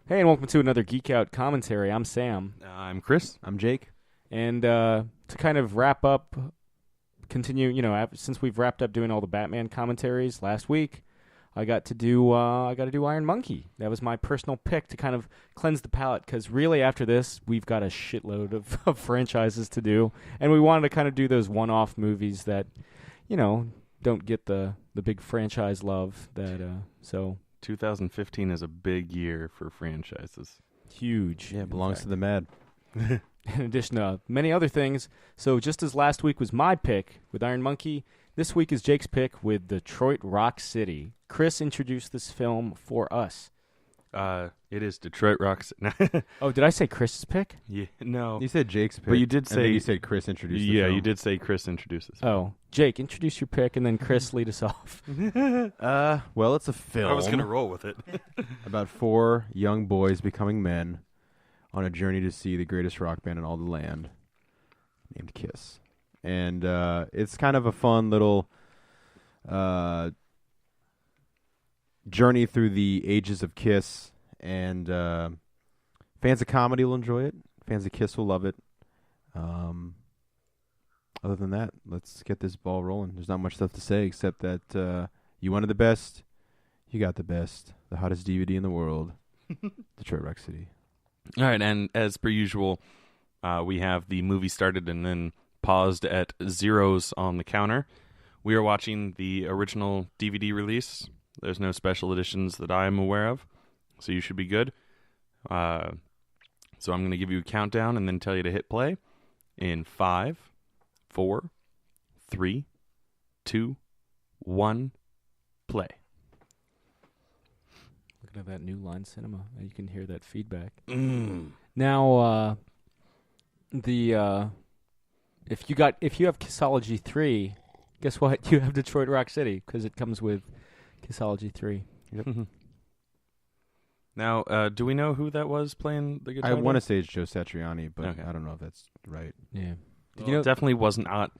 Hey, and welcome to another Geek Out commentary. I'm Sam. I'm Chris. I'm Jake. And to kind of wrap up, continue, since we've wrapped up doing all the Batman commentaries last week, I got to do Iron Monkey. That was my personal pick to kind of cleanse the palate, because really after this, we've got a shitload of franchises to do, and we wanted to kind of do those one-off movies that, don't get the big franchise love that, so... 2015 is a big year for franchises. Huge. Yeah, it belongs to the Mad. In addition to many other things. So just as last week was my pick with Iron Monkey, this week is Jake's pick with Detroit Rock City. Chris introduced this film for us. It is Detroit Rock City. Oh, did I say Chris's pick? Yeah, no. You said Jake's pick. But you did and then say... you said Chris introduced the Yeah, film. you did say Chris introduces. Oh, Jake, introduce your pick, and then Chris lead us off. Well, it's a film I was going to roll with it. about 4 young boys becoming men on a journey to see the greatest rock band in all the land, named Kiss. And it's kind of a fun little journey through the ages of Kiss. And fans of comedy will enjoy it. Fans of Kiss will love it. Other than that, let's get this ball rolling. There's not much stuff to say except that you wanted the best. You got the best. The hottest DVD in the world. Detroit Rock City. All right, and as per usual, we have the movie started and then paused at zeros on the counter. We are watching the original DVD release. There's no special editions that I am aware of, so you should be good. So I'm going to give you a countdown and then tell you to hit play in 5, 4, 3, 2, 1, play. Looking at that new line cinema, you can hear that feedback. Mm. Now, if you have Kissology 3, guess what? You have Detroit Rock City, because it comes with Kissology 3. Yep. Now, do we know who that was playing the guitar? I want to say it's Joe Satriani, but Okay. I don't know if that's right. Yeah. Well, it definitely was not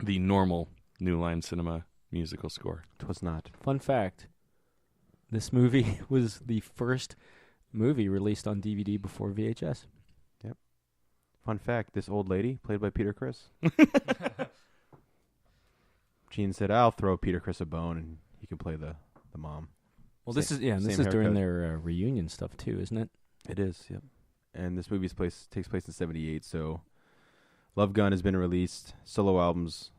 the normal New Line Cinema musical score. It was not. Fun fact, this movie was the first movie released on DVD before VHS. Fun fact, this old lady, played by Peter Criss. Gene said, I'll throw Peter Criss a bone and he can play the mom. Well, Same- this is same during haircut. their reunion stuff too, isn't it? It is, yep. And this movie takes place in 78, so Love Gun has been released. Solo albums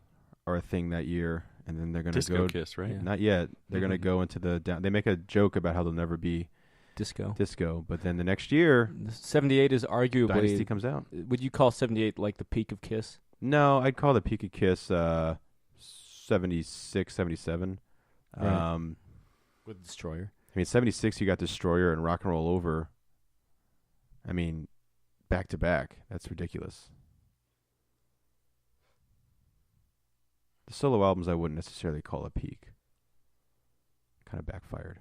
are a thing that year, and then they're going to Disco go... Kiss, right? Yeah. Not yet. They're going to go into the... They make a joke about how they'll never be Disco. disco, but then the next year, 78 is arguably. Dynasty comes out. Would you call 78 like the peak of Kiss? No, I'd call the peak of Kiss 76, 77. Right. With Destroyer. I mean, 76, you got Destroyer and Rock and Roll Over. I mean, back to back. That's ridiculous. The solo albums I wouldn't necessarily call a peak. Kind of backfired.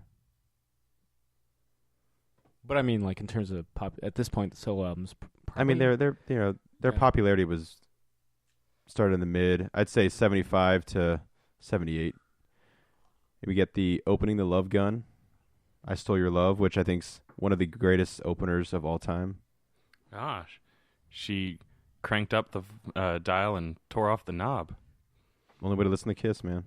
But I mean, like in terms of pop, at this point, the solo albums. I mean, their Yeah. popularity was started in the mid. I'd say 75 to 78. We get the opening, the Love Gun, I Stole Your Love, which I think's one of the greatest openers of all time. Gosh. She cranked up the dial and tore off the knob. Only way to listen to Kiss, man.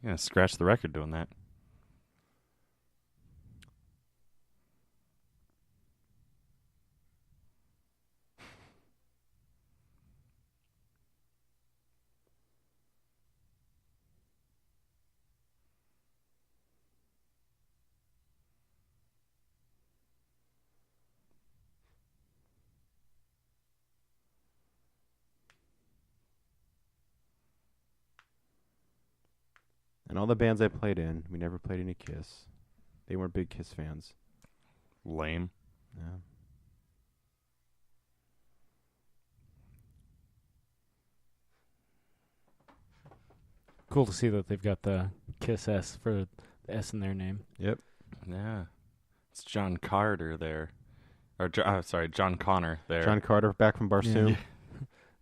Yeah, scratch the record doing that. And all the bands I played in, we never played any Kiss. They weren't big Kiss fans. Lame. Yeah. Cool to see that they've got the Kiss S for the S in their name. Yep. Yeah. It's John Carter there. or John Connor there. John Carter back from Barsoom. Yeah.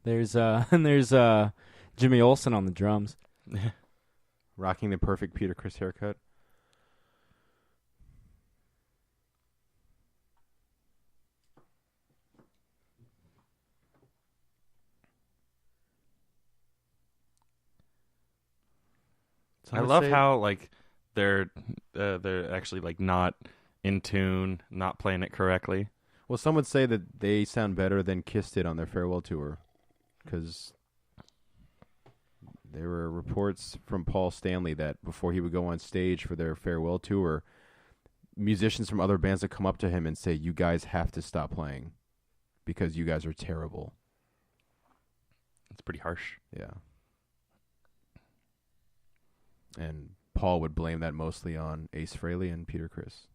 There's Jimmy Olsen on the drums. Rocking the perfect Peter Criss haircut. I love how like they're actually like not in tune, not playing it correctly. Well, some would say that they sound better than Kiss did on their farewell tour, because there were reports from Paul Stanley that before he would go on stage for their farewell tour, musicians from other bands would come up to him and say, "You guys have to stop playing because you guys are terrible." It's pretty harsh. Yeah. And Paul would blame that mostly on Ace Frehley and Peter Criss.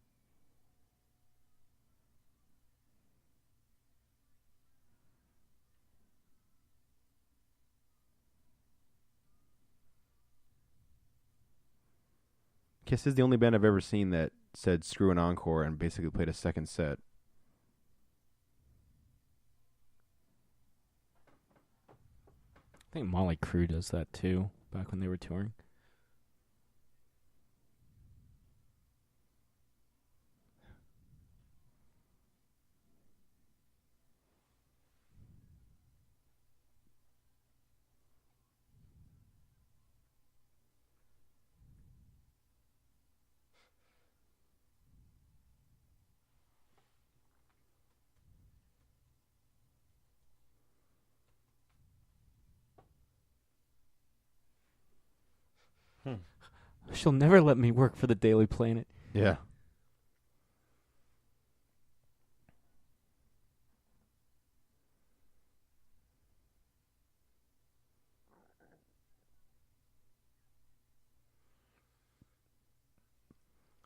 Kiss is the only band I've ever seen that said screw an encore and basically played a second set. I think Motley Crue does that too, back when they were touring. She'll never let me work for the Daily Planet. Yeah.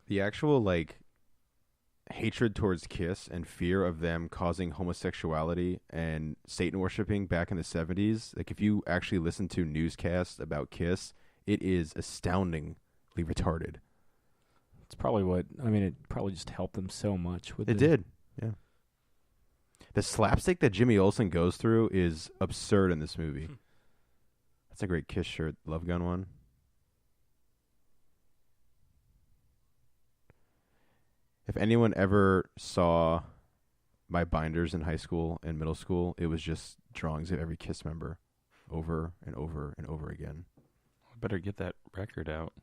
The actual, like, hatred towards Kiss and fear of them causing homosexuality and Satan worshipping back in the 70s, like, if you actually listen to newscasts about Kiss, it is astoundingly retarded. It's probably it probably just helped them so much. It did, yeah. The slapstick that Jimmy Olsen goes through is absurd in this movie. That's a great Kiss shirt, Love Gun one. If anyone ever saw my binders in high school and middle school, it was just drawings of every Kiss member over and over and over again. I better get that record out.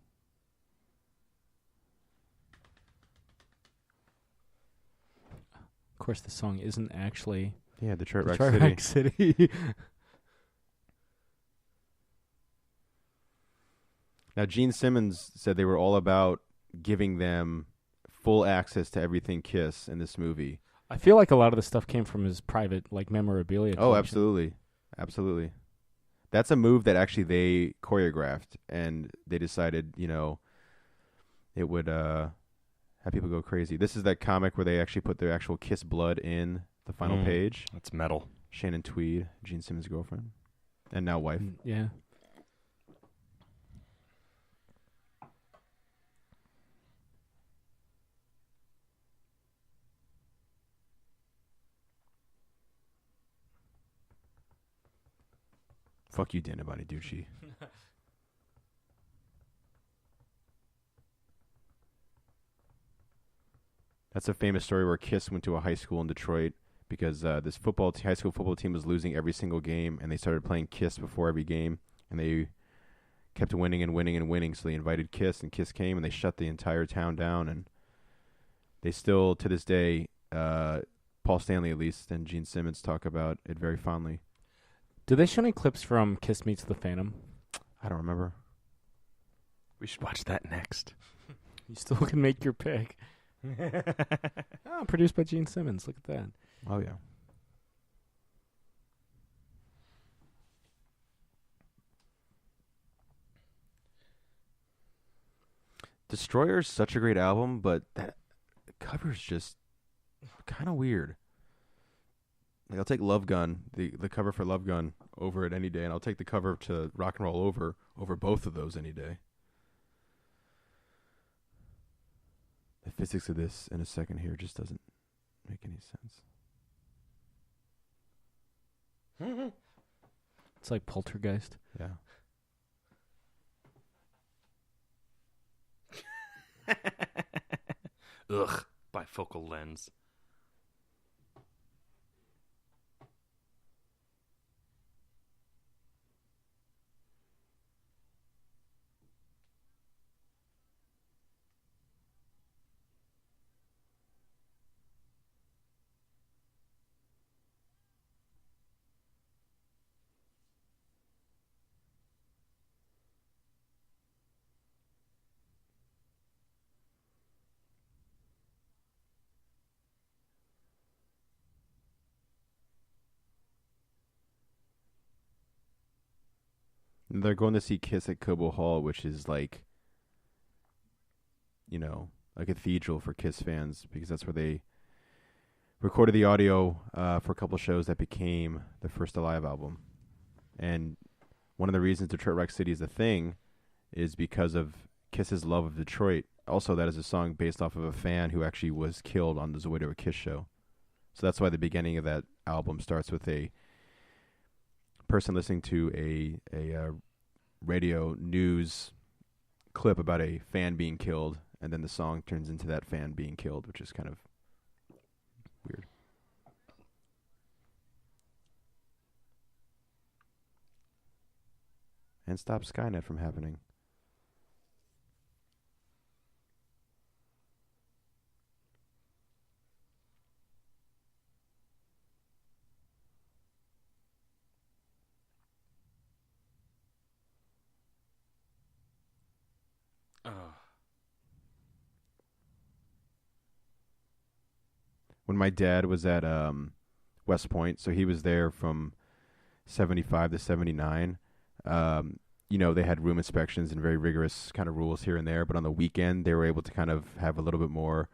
Of course, the song isn't actually Yeah, Detroit Rock Detroit City. Rock City. Now, Gene Simmons said they were all about giving them full access to everything Kiss in this movie. I feel like a lot of the stuff came from his private, like, memorabilia Oh, collection. absolutely. Absolutely. That's a move that actually they choreographed, and they decided, it would have people go crazy. This is that comic where they actually put their actual Kiss blood in the final page. That's metal. Shannon Tweed, Gene Simmons' girlfriend, and now wife. Yeah. Fuck you, Dan Abadiducci. That's a famous story where Kiss went to a high school in Detroit because this high school football team was losing every single game, and they started playing Kiss before every game, and they kept winning and winning and winning. So they invited Kiss, and Kiss came, and they shut the entire town down. And they still, to this day, Paul Stanley at least and Gene Simmons talk about it very fondly. Do they show any clips from Kiss Meets the Phantom? I don't remember. We should watch that next. You still can make your pick. Produced by Gene Simmons. Look at that. Oh, yeah. Destroyer's such a great album, but that cover's just kind of weird. Like, I'll take Love Gun, the cover for Love Gun, over it any day, and I'll take the cover to Rock and Roll over both of those any day. The physics of this in a second here just doesn't make any sense. It's like Poltergeist. Yeah. Ugh, bifocal lens. And they're going to see Kiss at Cobo Hall, which is like, you know, a cathedral for Kiss fans because that's where they recorded the audio for a couple of shows that became the first Alive album. And one of the reasons Detroit Rock City is a thing is because of Kiss's love of Detroit. Also, that is a song based off of a fan who actually was killed on the way to a Kiss show. So that's why the beginning of that album starts with a person listening to a radio news clip about a fan being killed, and then the song turns into that fan being killed, which is kind of weird. And stop Skynet from happening. When my dad was at West Point, so he was there from 75 to 79. You know, they had room inspections and very rigorous kind of rules here and there, but on the weekend they were able to kind of have a little bit more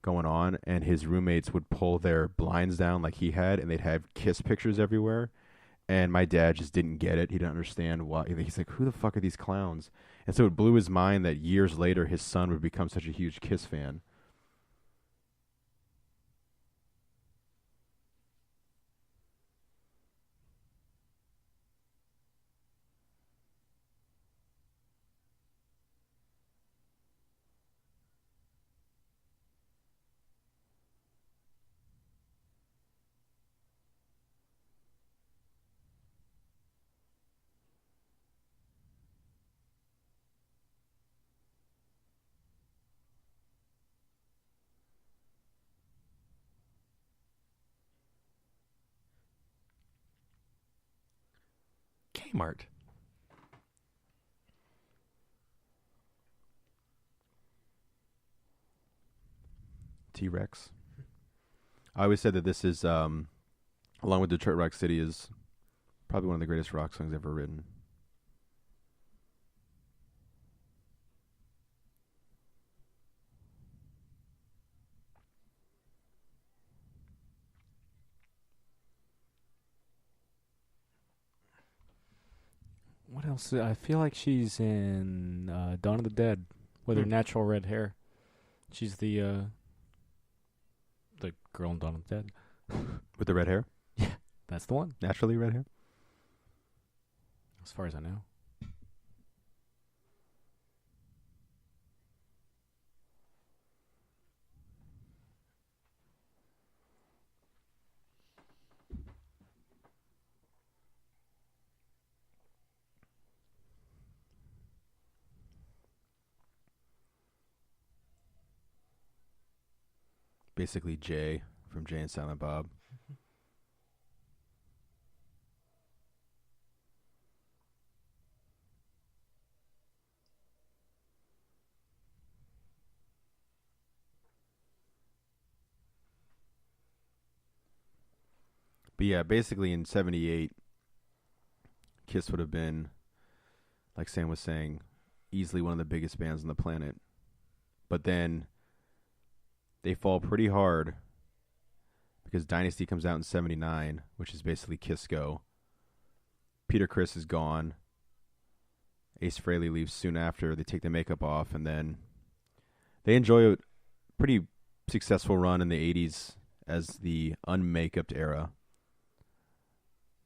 going on, and his roommates would pull their blinds down like he had, and they'd have Kiss pictures everywhere. And my dad just didn't get it. He didn't understand why. He's like, who the fuck are these clowns? And so it blew his mind that years later his son would become such a huge Kiss fan. Kmart. T-Rex. I always said that this is, along with Detroit Rock City, is probably one of the greatest rock songs ever written. What else? I feel like she's in Dawn of the Dead with her natural red hair. She's the girl in Dawn of the Dead. With the red hair? Yeah, that's the one. Naturally red hair? As far as I know. Basically Jay from Jay and Silent Bob. But yeah, basically in 78, Kiss would have been, like Sam was saying, easily one of the biggest bands on the planet. But then they fall pretty hard because Dynasty comes out in 79, which is basically Kiss Go. Peter Criss is gone. Ace Frehley leaves soon after. They take the makeup off, and then they enjoy a pretty successful run in the 80s as the unmakeup era.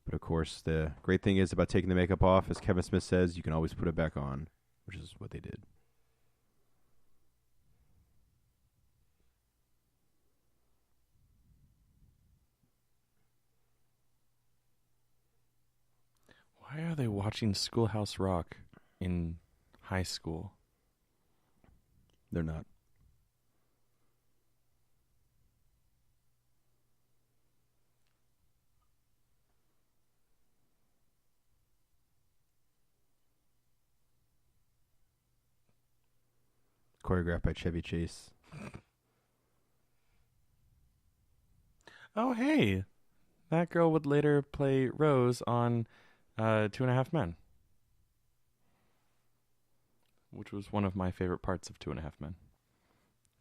But of course, the great thing is about taking the makeup off, as Kevin Smith says, you can always put it back on, which is what they did. Why are they watching Schoolhouse Rock in high school? They're not. Choreographed by Chevy Chase. Oh, hey. That girl would later play Rose on 2.5 Men, which was one of my favorite parts of 2.5 Men.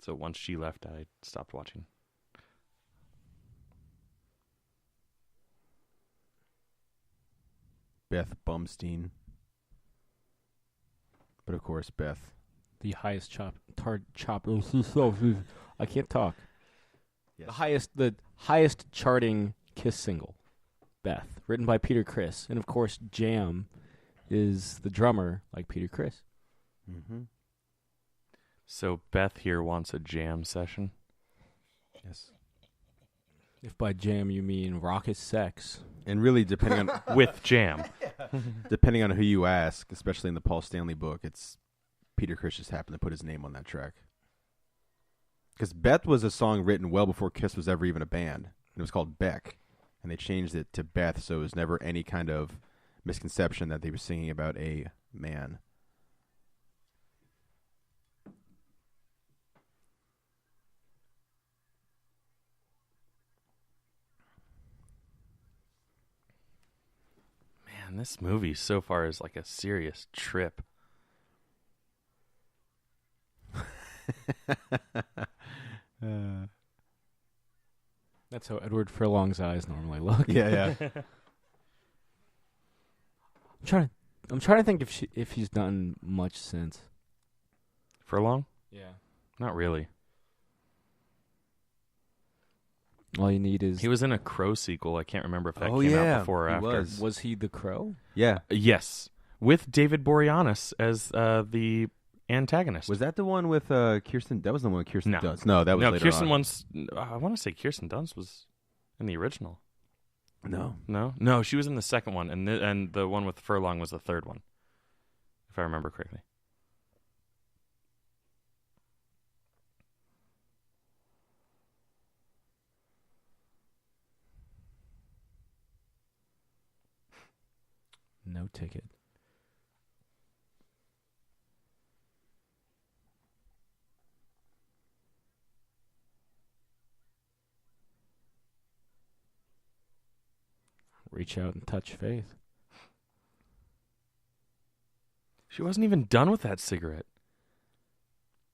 So once she left, I stopped watching. Beth Bumstein. But of course, Beth. The highest chop. I can't talk. Yes. The highest charting Kiss single, Beth, written by Peter Criss, and of course Jam is the drummer like Peter Criss. Mm-hmm. So Beth here wants a jam session. Yes. If by jam you mean raucous sex. And really, depending on With jam. depending on who you ask, especially in the Paul Stanley book, it's Peter Criss just happened to put his name on that track. Because Beth was a song written well before Kiss was ever even a band. It was called Beck, and they changed it to Beth, so it was never any kind of misconception that they were singing about a man. Man, this movie so far is like a serious trip. That's how Edward Furlong's eyes normally look. Yeah. I'm trying to think if he's done much since. Furlong? Yeah. Not really. All you need is He was in a Crow sequel. I can't remember if that Oh, came yeah, out before or he after. was. he the Crow? Yeah. Yes. With David Boreanaz as the antagonist. Was that the one with Kirsten? That was the one with Kirsten No. Dunst. No, that was no, later Kirsten on. I want to say Kirsten Dunst was in the original. No. No, she was in the second one, and the one with Furlong was the third one, if I remember correctly. No ticket. Reach out and touch faith. She wasn't even done with that cigarette.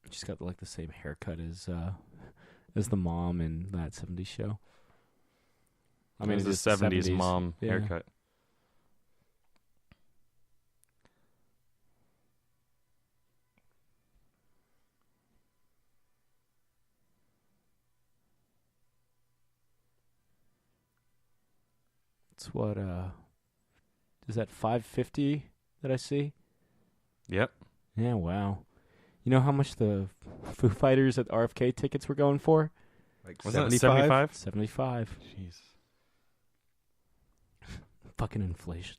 She's got like the same haircut as the mom in that '70s show. I mean, it's the 70s mom haircut. It's what is that 550 that I see? Yep. Yeah, wow. You know how much the Foo Fighters at RFK tickets were going for? Like Wasn't it 75? 75. Jeez. Fucking inflation.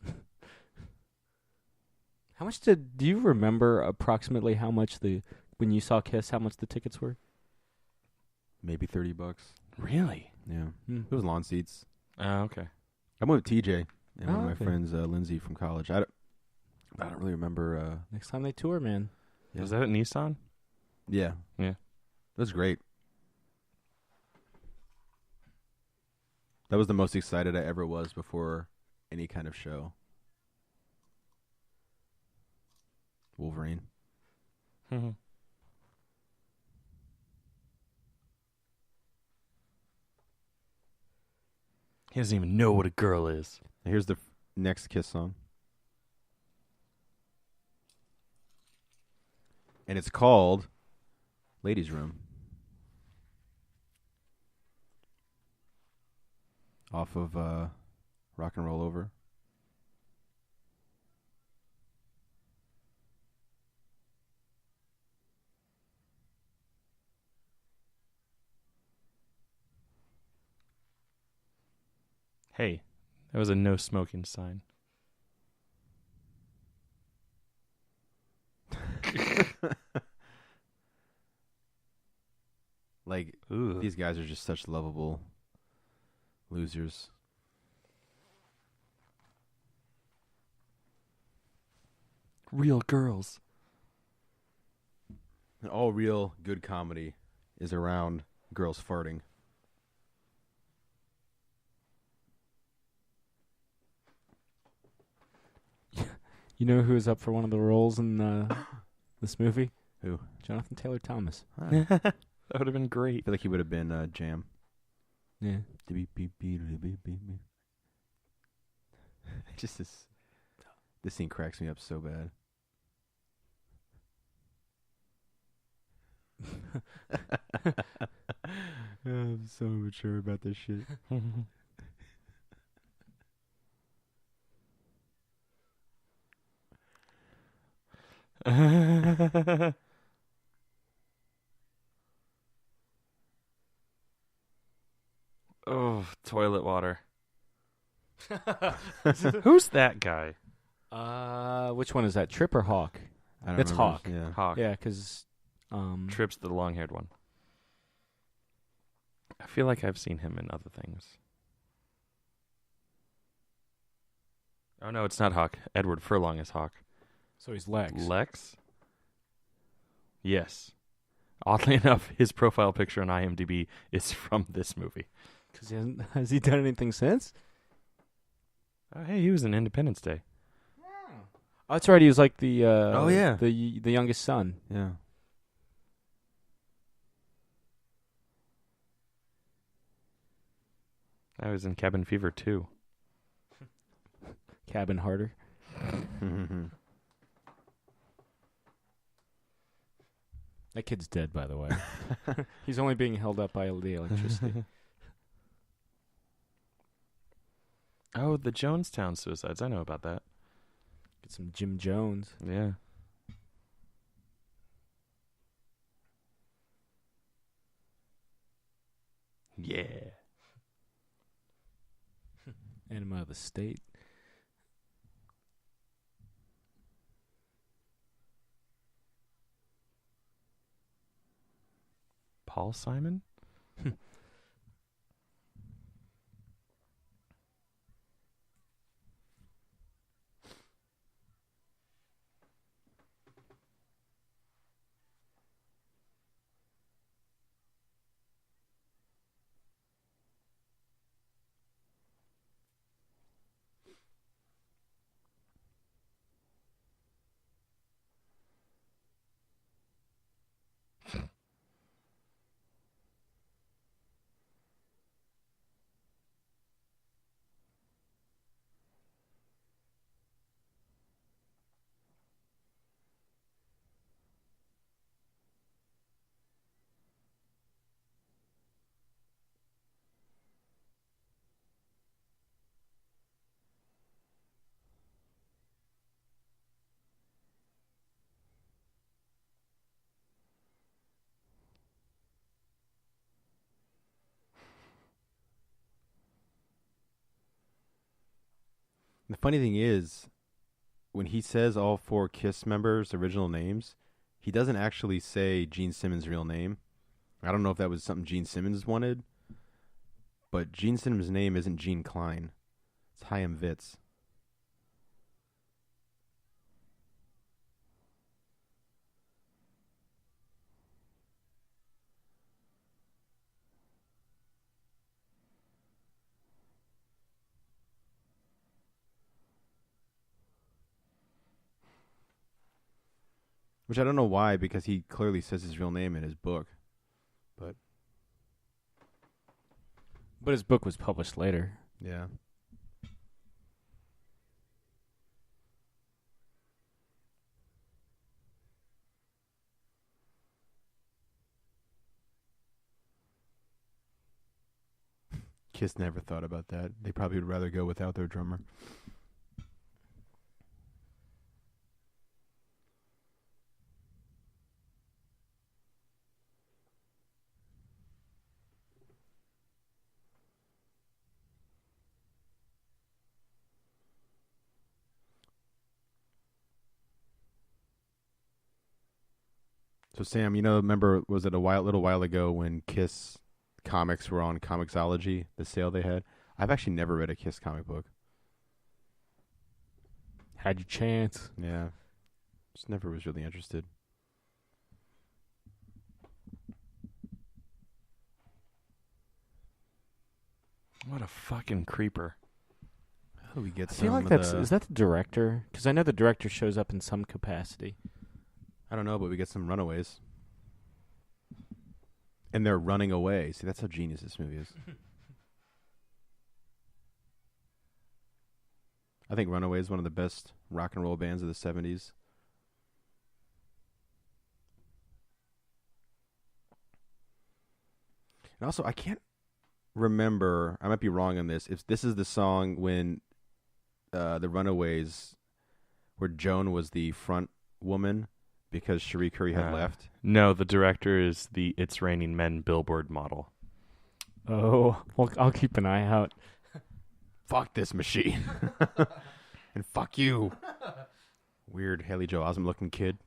How much do you remember approximately how much when you saw Kiss, how much the tickets were? Maybe $30. Really? Yeah. Hmm. It was lawn seats. Oh, okay. I went with TJ and one of my okay. friends, Lindsay from college. I don't really remember. Next time they tour, man. Yeah. Was that at Nissan? Yeah. Yeah. It was great. That was the most excited I ever was before any kind of show. Wolverine. Mm-hmm. He doesn't even know what a girl is. Here's the next Kiss song. And it's called Ladies' Room. off of Rock and Roll Over. Hey, that was a no smoking sign. Like, Ooh. these guys are just such lovable losers. Real girls. And all real good comedy is around girls farting. You know who is up for one of the roles in this movie? Who? Jonathan Taylor Thomas. I That would have been great. feel like he would have been Jam. Yeah. Just this scene cracks me up so bad. I'm so mature about this shit. Oh, toilet water. Who's that guy? Which one is that? Trip or Hawk? I don't That's remember. Hawk. Yeah. Hawk. Yeah, because Tripp's the long-haired one. I feel like I've seen him in other things. Oh, no, it's not Hawk. Edward Furlong is Hawk. so he's Lex. Lex? Yes. Oddly enough, his profile picture on IMDb is from this movie. Because has he done anything since? Oh, hey, he was in Independence Day. Oh, that's right. He was like the Oh, yeah. the youngest son. Yeah. I was in Cabin Fever too. Cabin Harder. That kid's dead, by the way. He's only being held up by the electricity. Oh, the Jonestown suicides. I know about that. Get some Jim Jones. Yeah. Yeah. Enema of the State. Paul Simon? The funny thing is, when he says all four KISS members' original names, he doesn't actually say Gene Simmons' real name. I don't know if that was something Gene Simmons wanted, but Gene Simmons' name isn't Gene Klein. It's Chaim Vitz. Which I don't know why, because he clearly says his real name in his book. But his book was published later. yeah. Kiss never thought about that. They probably would rather go without their drummer. So Sam, remember was it little while ago when Kiss comics were on Comixology, the sale they had? I've actually never read a Kiss comic book. Had your chance. Yeah. Just never was really interested. What a fucking creeper. How do we get I some feel like is that the director? Because I know the director shows up in some capacity. I don't know, but we get some Runaways. And they're running away. See, that's how genius this movie is. I think Runaway is one of the best rock and roll bands of the 70s. And also, I can't remember, I might be wrong on this, if this is the song when the Runaways, where Joan was the front woman because Cherie Currie had left. No, the director is the It's Raining Men billboard model. Oh, well, I'll keep an eye out. Fuck this machine. And fuck you. Weird Haley Joel Osment looking kid.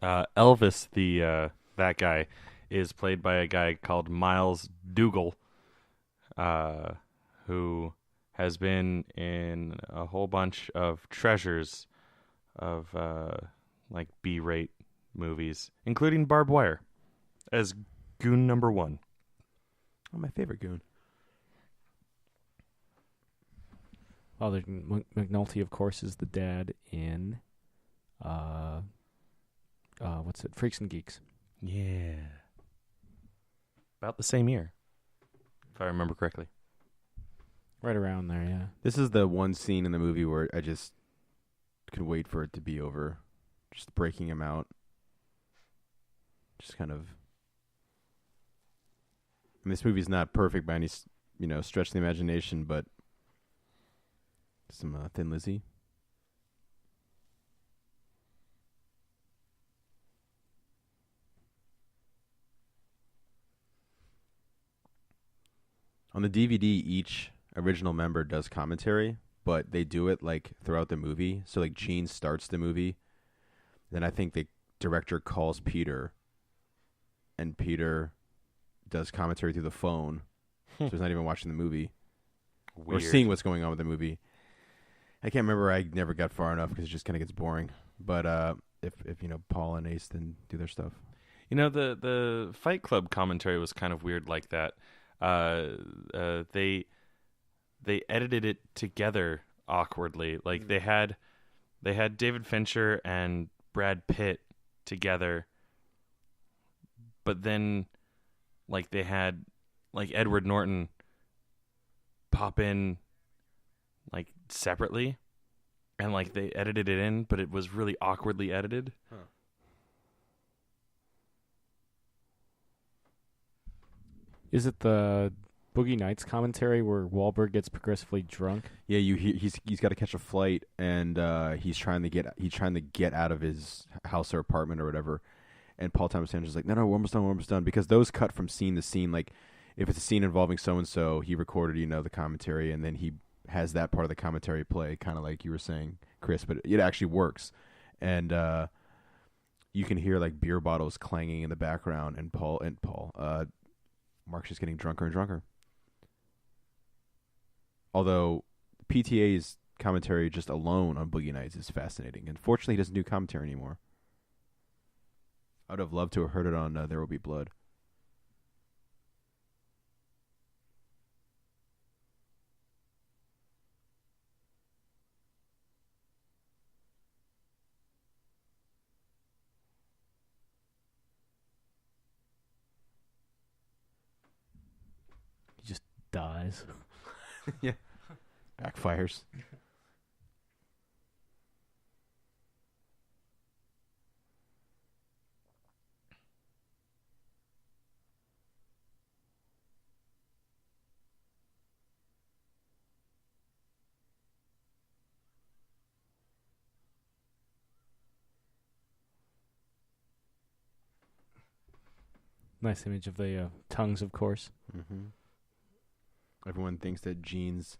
Elvis, that guy, is played by a guy called Miles Dougal, who has been in a whole bunch of treasures of like B-rate movies, including Barbed Wire, as Goon number 1. Oh, my favorite Goon. Well, McNulty, of course, is the dad in, what's it? Freaks and Geeks. Yeah. About the same year, if I remember correctly. Right around there, yeah. This is the one scene in the movie where I just could wait for it to be over. Just breaking him out. Just kind of... And this movie's not perfect by any, stretch of the imagination, but some Thin Lizzy. On the DVD, each original member does commentary, but they do it like throughout the movie. So like Gene starts the movie, then I think the director calls Peter, and Peter does commentary through the phone. So he's not even watching the movie. Weird. Or seeing what's going on with the movie. I can't remember. I never got far enough because it just kind of gets boring. But if Paul and Ace then do their stuff. The Fight Club commentary was kind of weird like that. They edited it together awkwardly. Like they had David Fincher and Brad Pitt together, but then like they had like Edward Norton pop in like separately, and like they edited it in, but it was really awkwardly edited. Huh. Is it the Boogie Nights commentary where Wahlberg gets progressively drunk? Yeah, he's got to catch a flight, and he's trying to get out of his house or apartment or whatever. And Paul Thomas Anderson's like, no, we're almost done, because those cut from scene to scene. Like, if it's a scene involving so and so, he recorded the commentary, and then he has that part of the commentary play, kind of like you were saying, Chris. But it actually works, and you can hear like beer bottles clanging in the background, and Mark's just getting drunker and drunker. Although PTA's commentary just alone on Boogie Nights is fascinating. Unfortunately, he doesn't do commentary anymore. I would have loved to have heard it on There Will Be Blood. He just dies. Yeah. Backfires. Nice image of the tongues, of course. Mm-hmm. Everyone thinks that Gene's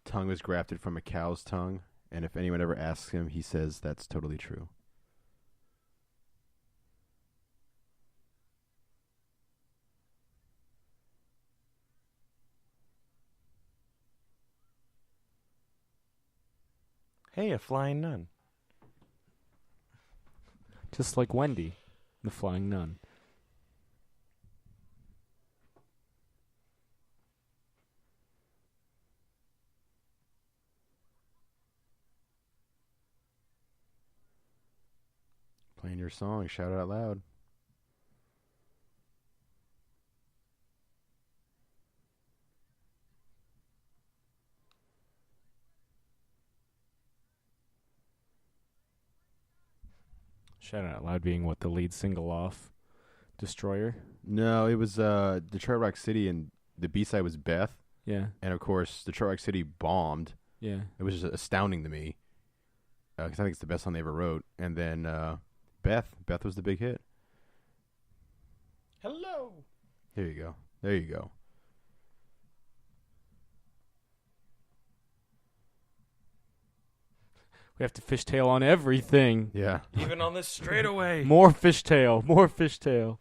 tongue was grafted from a cow's tongue, and if anyone ever asks him, he says that's totally true. Hey, a flying nun. Just like Wendy, the flying nun. Playing your song, shout it out loud. Shout Out Loud being what, the lead single off Destroyer? No, it was Detroit Rock City, and the B-side was Beth. Yeah, And, of course, Detroit Rock City bombed. yeah. It was just astounding to me. Because I think it's the best song they ever wrote. And then Beth was the big hit. Hello. There you go. There you go. We have to fishtail on everything. Yeah. Even on this straightaway. More fishtail, more fishtail.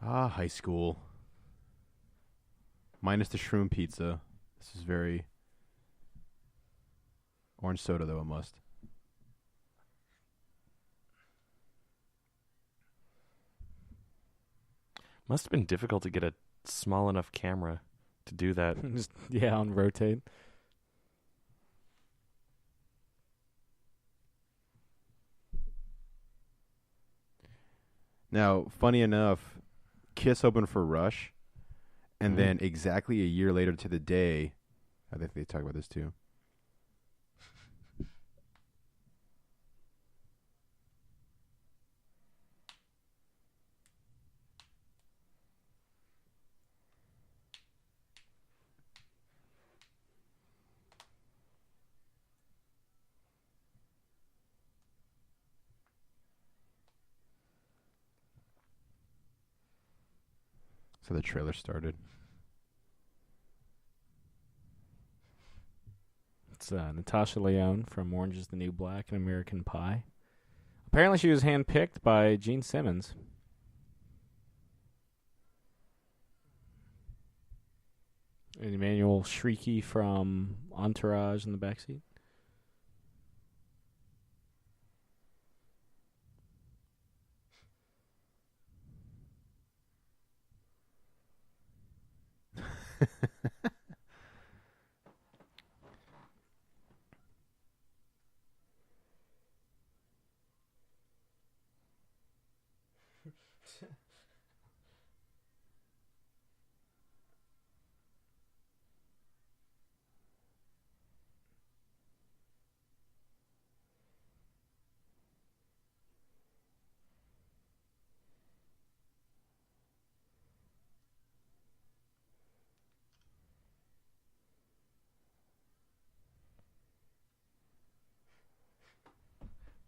Ah, high school. Minus the shroom pizza. This is very... Orange soda, though, a must. Must have been difficult to get a small enough camera to do that. Just, yeah, on rotate. Now, funny enough, Kiss opened for Rush, and Mhm. then exactly a year later to the day, I think they talk about this too. So the trailer started. It's Natasha Lyonne from Orange is the New Black and American Pie. Apparently she was handpicked by Gene Simmons. And Emmanuel Shrieky from Entourage in the backseat.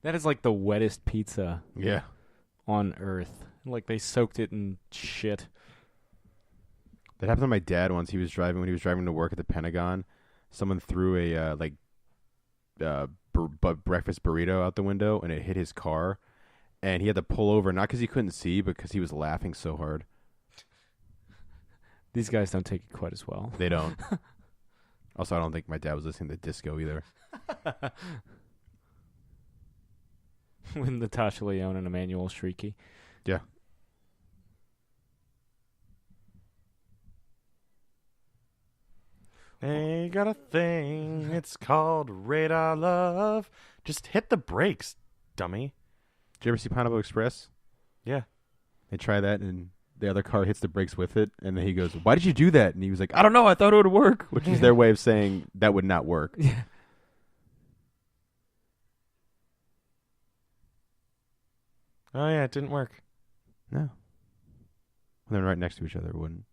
That is like the wettest pizza Yeah. on earth. Like they soaked it in shit. That happened to my dad once. When he was driving to work at the Pentagon, someone threw a breakfast burrito out the window, and it hit his car, and he had to pull over, not because he couldn't see, but because he was laughing so hard. These guys don't take it quite as well. They don't. Also, I don't think my dad was listening to disco either. With Natasha Lyonne and Emmanuel Shrieky. Yeah. They got a thing. It's called Radar Love. Just hit the brakes, dummy. Did you ever see Pineapple Express? Yeah. They try that, and the other car hits the brakes with it, and then he goes, "Why did you do that?" And he was like, "I don't know. I thought it would work," which is their way of saying that would not work. Yeah. Oh, yeah, it didn't work. No. When they're right next to each other, it wouldn't.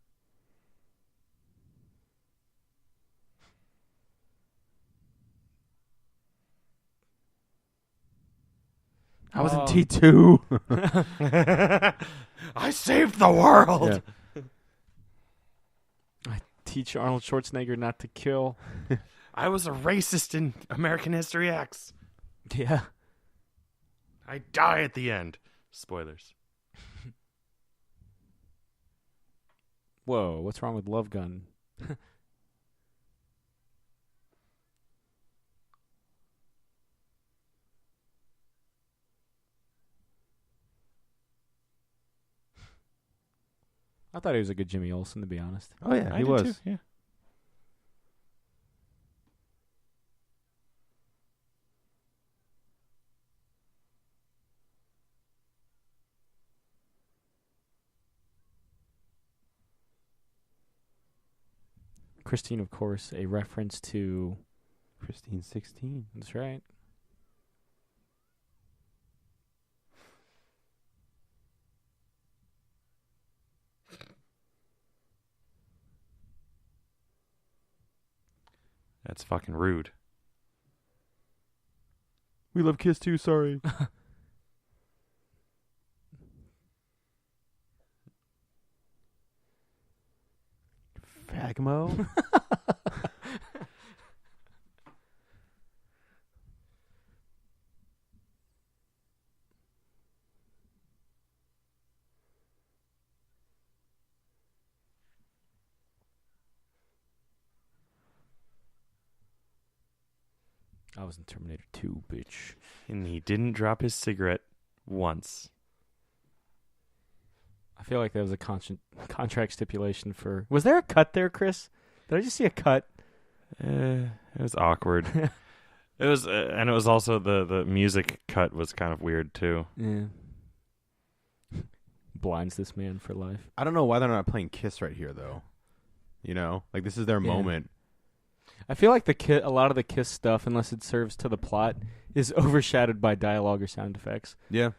I was in Oh. T2. I saved the world. Yeah. Teach Arnold Schwarzenegger not to kill. I was a racist in American History X. Yeah. I die at the end. Spoilers. Whoa, what's wrong with Love Gun? I thought he was a good Jimmy Olsen, to be honest. Oh yeah, I he did was. too, yeah. Christine, of course, a reference to... Christine 16. That's right. That's fucking rude. We love Kiss too. Sorry. Fagmo. I was in Terminator 2, bitch. And he didn't drop his cigarette once. I feel like there was a contract stipulation for... Was there a cut there, Chris? Did I just see a cut? It was awkward. It was, and it was also the music cut was kind of weird too. Yeah. Blinds this man for life. I don't know why they're not playing Kiss right here, though. You know, like this is their Yeah. moment. I feel like a lot of the Kiss stuff, unless it serves to the plot, is overshadowed by dialogue or sound effects. Yeah.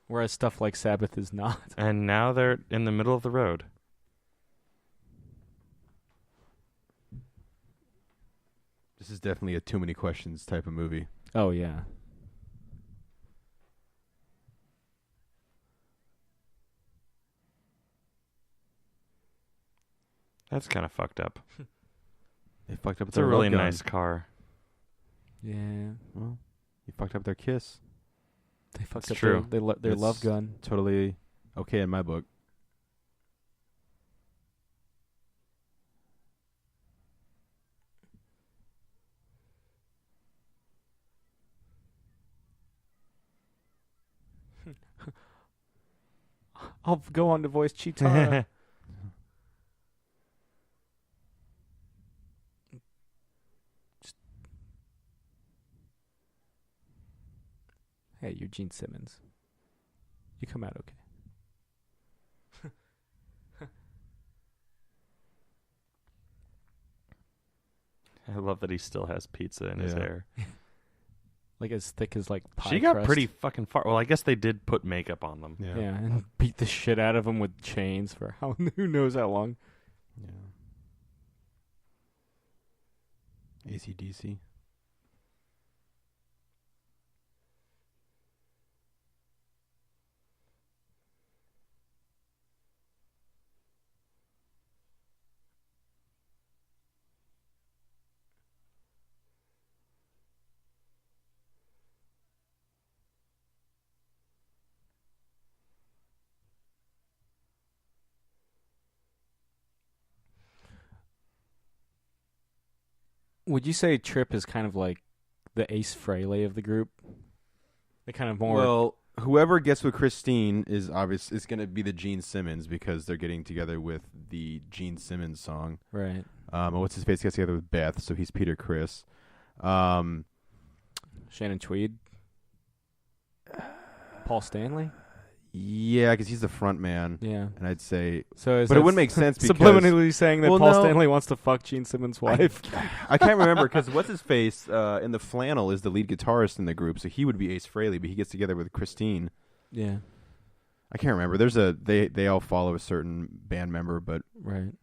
Whereas stuff like Sabbath is not. And now they're in the middle of the road. This is definitely a too many questions type of movie. Oh, yeah. That's kind of fucked up. They fucked up It's a their really love gun. nice car. Yeah. Well, you fucked up their Kiss. They fucked It's up true. their It's love gun. Totally okay in my book. I'll go on to voice Cheetah. Hey, you're Gene Simmons. You come out okay. I love that he still has pizza in his Yeah. hair. Like as thick as like pie She got crust. pretty fucking far. Well, I guess they did put makeup on them. Yeah. Yeah, and beat the shit out of him with chains for who knows how long. Yeah. AC/DC. Would you say Tripp is kind of like the Ace Frehley of the group? The kind of more... Well, whoever gets with Christine is obvious is going to be the Gene Simmons because they're getting together with the Gene Simmons song. Right. And what's his face gets together with Beth, so he's Peter Criss. Shannon Tweed? Paul Stanley? Yeah, because he's the front man, Yeah. and I'd say, So is but it that wouldn't make sense because subliminally saying that Well, Paul no. Stanley wants to fuck Gene Simmons' wife. I can't remember because what's his face in the flannel is the lead guitarist in the group, so he would be Ace Frehley, but he gets together with Christine. Yeah. I can't remember. There's they all follow a certain band member, but Right.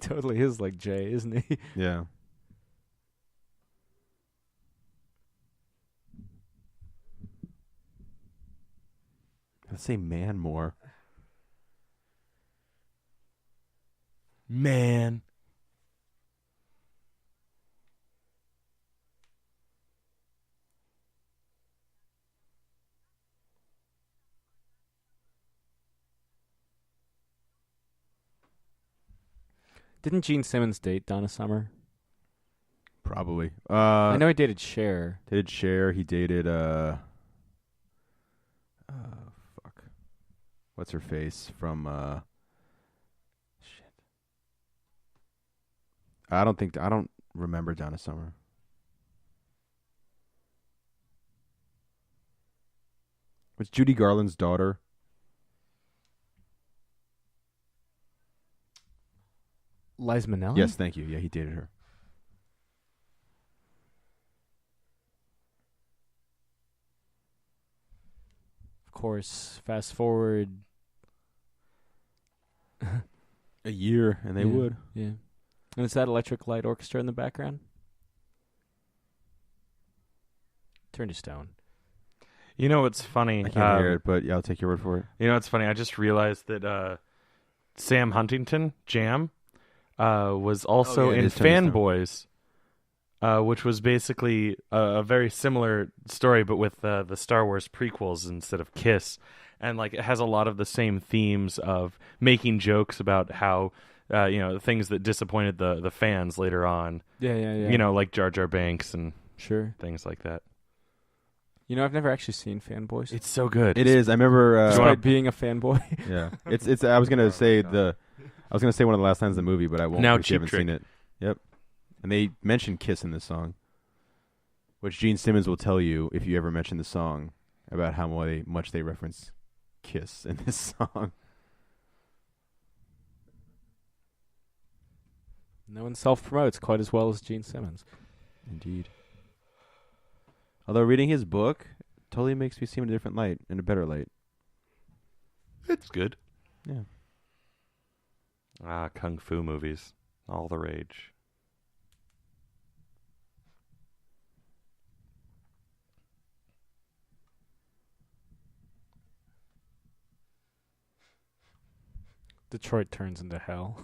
totally is like Jay, isn't he? Yeah. Let's say man more. Man. Didn't Gene Simmons date Donna Summer? Probably. I know he dated Cher. Dated Cher. He dated fuck. What's her face from shit. I don't remember Donna Summer. Was Judy Garland's daughter? Liza Minnelli? Yes, thank you. Yeah, he dated her. Of course, fast forward. A year, and they Yeah, would. Yeah. And is that Electric Light Orchestra in the background? Turn to stone. You know what's funny? I can't hear it, but yeah, I'll take your word for it. You know what's funny? I just realized that Sam Huntington, Jam, was also it in is Tony Stone. Fanboys, which was basically a very similar story, but with the Star Wars prequels instead of Kiss. And like it has a lot of the same themes of making jokes about how things that disappointed the fans later on. Yeah. You know, like Jar Jar Banks and Sure. things like that. You know, I've never actually seen Fanboys. It's so good. It is. I remember. Despite being a fanboy. Yeah, it's. I was gonna say one of the last lines of the movie, but I won't. Now because you Cheap haven't Trick. seen it. Yep. And they mention Kiss in this song, which Gene Simmons will tell you if you ever mention the song about how much they reference Kiss in this song. No one self-promotes quite as well as Gene Simmons. Indeed. Although reading his book totally makes me see him in a different light, in a better light. It's good. Yeah. Kung Fu movies. All the rage. Detroit turns into hell.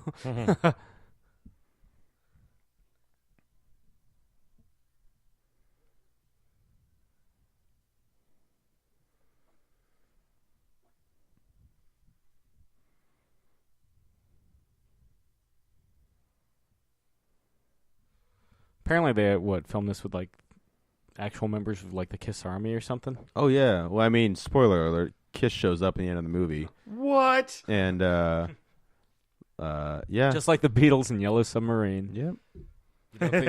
Apparently they filmed this with like actual members of like the Kiss Army or something. Oh yeah. Well, I mean, spoiler alert: Kiss shows up in the end of the movie, What? and yeah. Just like the Beatles in Yellow Submarine. Yep.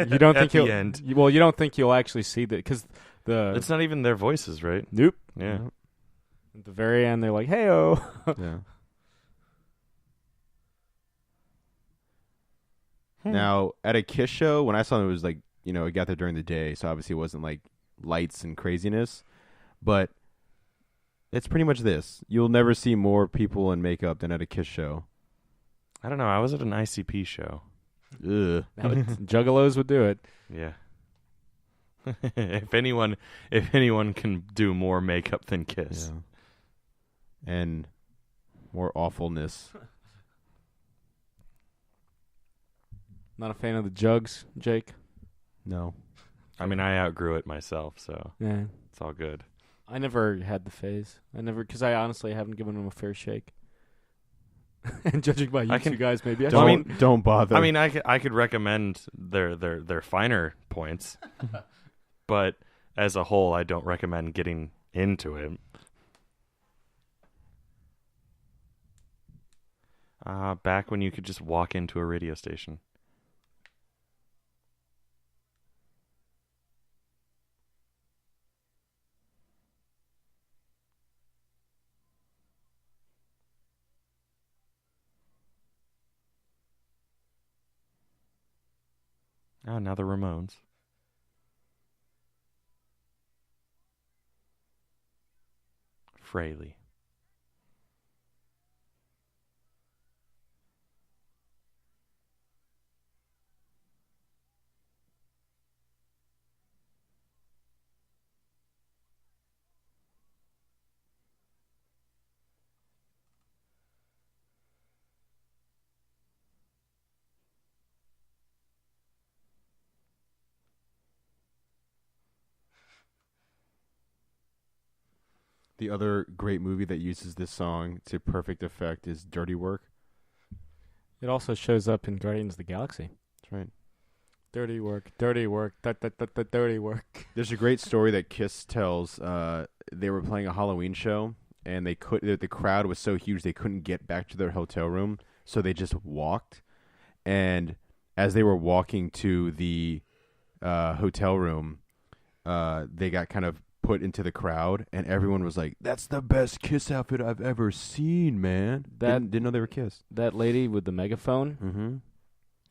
You don't At think the you'll end. Well, you don't think you'll actually see that because It's not even their voices, right? nope. Yeah. At the very end, they're like, "Hey-oh." Yeah. Now, at a Kiss show, when I saw it was like, it got there during the day, so obviously it wasn't like lights and craziness, but it's pretty much this. You'll never see more people in makeup than at a Kiss show. I don't know. I was at an ICP show. Ugh. Juggalos would do it. Yeah. If anyone can do more makeup than Kiss. Yeah. And more awfulness. Not a fan of the jugs, Jake. No. I mean, I outgrew it myself, so Yeah. it's all good. I never had the phase. Because I honestly haven't given them a fair shake. And judging by you two guys, maybe I should. Don't bother. I mean, I could recommend their finer points, but as a whole, I don't recommend getting into it. Back when you could just walk into a radio station. Oh, now the Ramones. Fraley. The other great movie that uses this song to perfect effect is Dirty Work. It also shows up in Guardians of the Galaxy. That's right. Dirty work, dirty work. There's a great story that Kiss tells. They were playing a Halloween show, and the crowd was so huge they couldn't get back to their hotel room, so they just walked. And as they were walking to the hotel room, they got kind of put into the crowd, and everyone was like, "That's the best Kiss outfit I've ever seen, man." Didn't know they were Kiss. That lady with the megaphone Mm-hmm.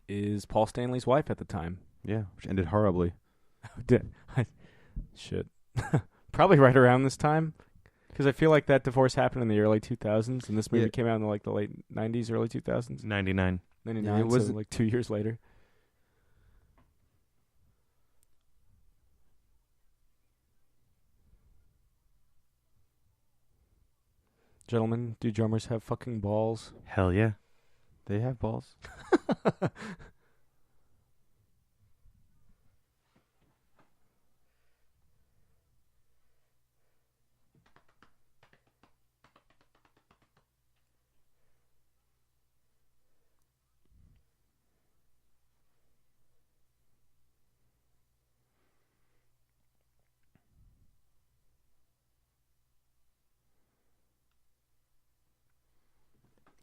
is Paul Stanley's wife at the time. Yeah, which ended horribly. Shit. Probably right around this time. Because I feel like that divorce happened in the early 2000s, and this movie came out in the late 90s, early 2000s. 99. 99, it was so 2 years later. Gentlemen, do drummers have fucking balls? Hell yeah. They have balls.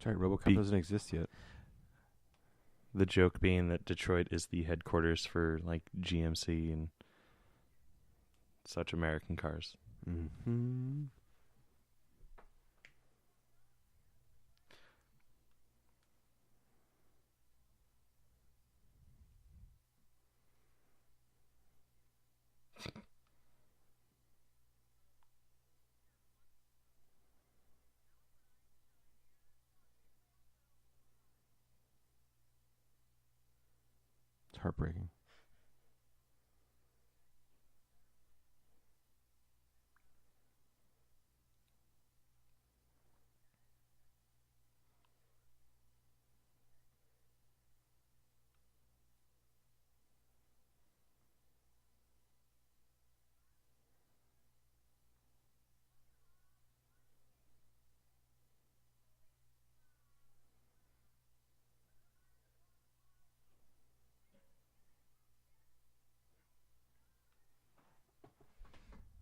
That's right. RoboCop doesn't exist yet. The joke being that Detroit is the headquarters for like GMC and such American cars. Mm-hmm. It's heartbreaking.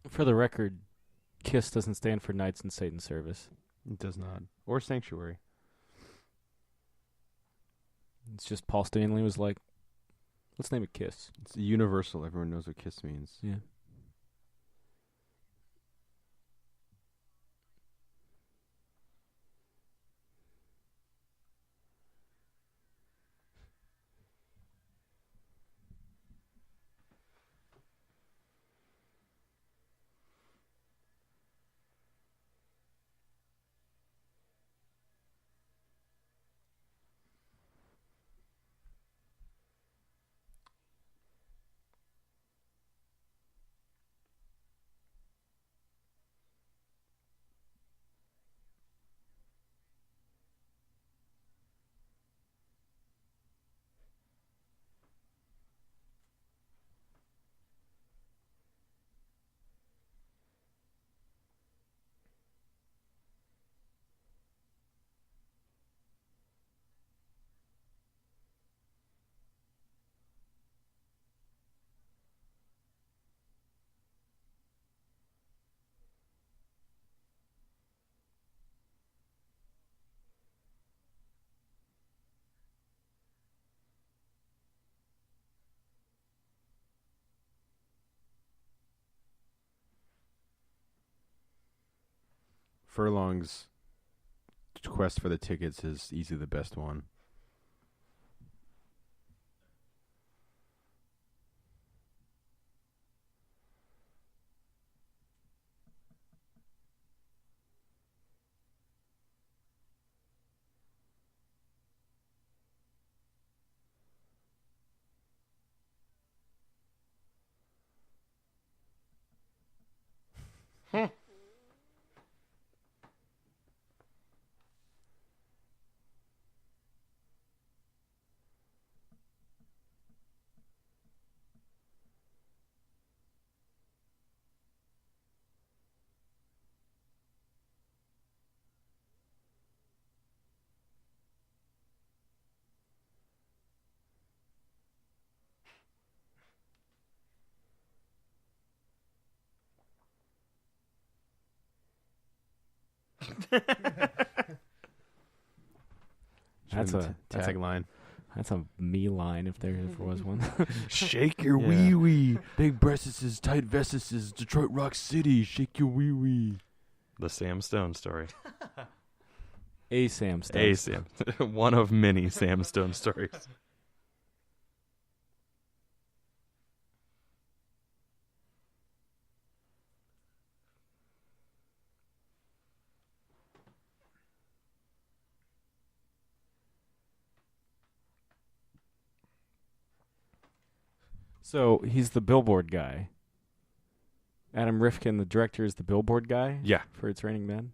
For the record, KISS doesn't stand for Knights in Satan's Service. It does not. Or Sanctuary. It's just Paul Stanley was like, let's name it KISS. It's universal. Everyone knows what KISS means. Yeah. Furlong's quest for the tickets is easily the best one. That's a tagline. That's a me line if there ever was one. Shake your Yeah. wee wee. Big breasts, tight vests, Detroit Rock City. Shake your wee wee. The Sam Stone story. A Sam Stone. A Sam. One of many Sam Stone stories. So he's the billboard guy. Adam Rifkin, the director, is the billboard guy Yeah. for It's Raining Men.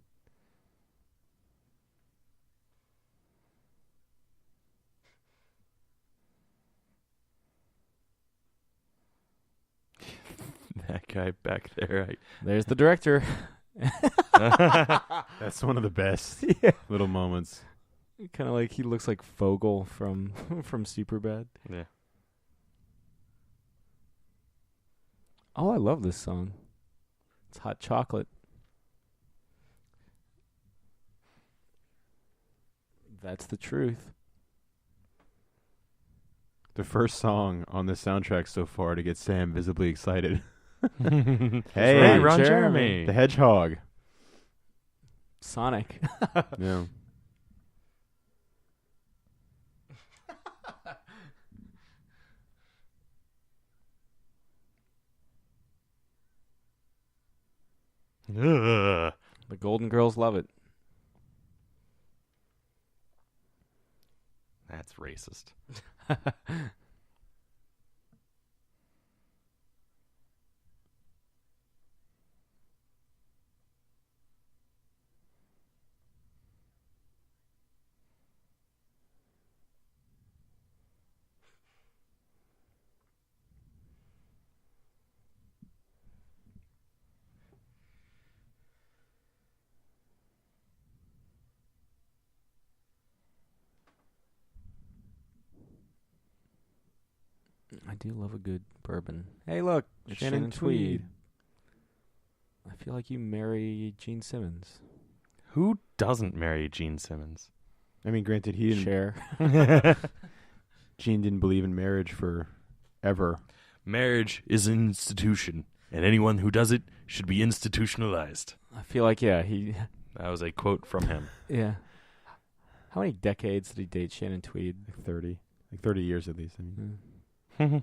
That guy back there. There's the director. That's one of the best Yeah. little moments. Kind of like he looks like Fogel from Superbad. Yeah. Oh, I love this song. It's Hot Chocolate. That's the truth. The first song on the soundtrack so far to get Sam visibly excited. Hey, right, Ron Jeremy. Jeremy. The Hedgehog. Sonic. Yeah. Ugh. The Golden Girls love it. That's racist. I do love a good bourbon. Hey, look, it's Shannon Shannon Tweed. I feel like you marry Gene Simmons. Who doesn't marry Gene Simmons? I mean, granted, he didn't. Cher. Gene didn't believe in marriage for ever. Marriage is an institution, and anyone who does it should be institutionalized. I feel like, yeah, he... That was a quote from him. Yeah. How many decades did he date Shannon Tweed? Like 30. Like 30 years at least. I mean. Mm.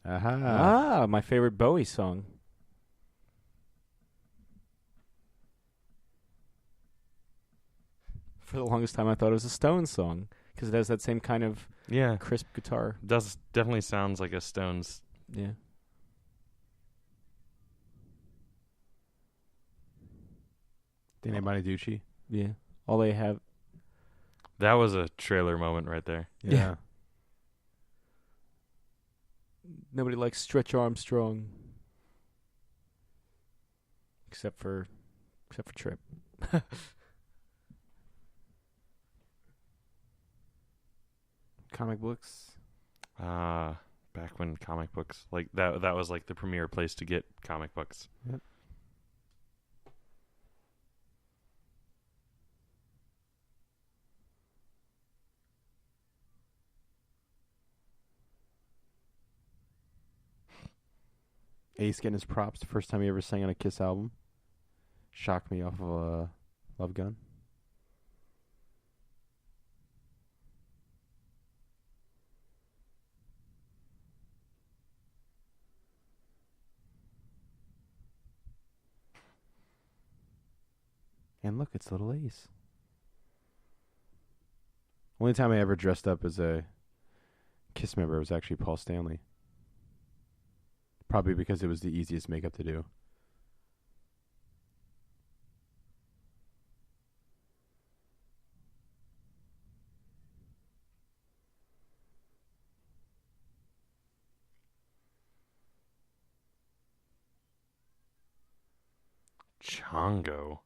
Aha. Ah, my favorite Bowie song. For the longest time, I thought it was a Stones song because it has that same kind of Yeah. crisp guitar. Does definitely sounds like a Stones. Yeah. Dana Bonaducci. Yeah. All they have... That was a trailer moment right there. Yeah. Nobody likes Stretch Armstrong. Except for Trip. Comic books. Back when comic books like that was like the premier place to get comic books. Yep. Ace getting his props the first time he ever sang on a Kiss album. Shocked me off of Love Gun. And look, it's Little Ace. Only time I ever dressed up as a Kiss member was actually Paul Stanley. Probably because it was the easiest makeup to do. Chongo.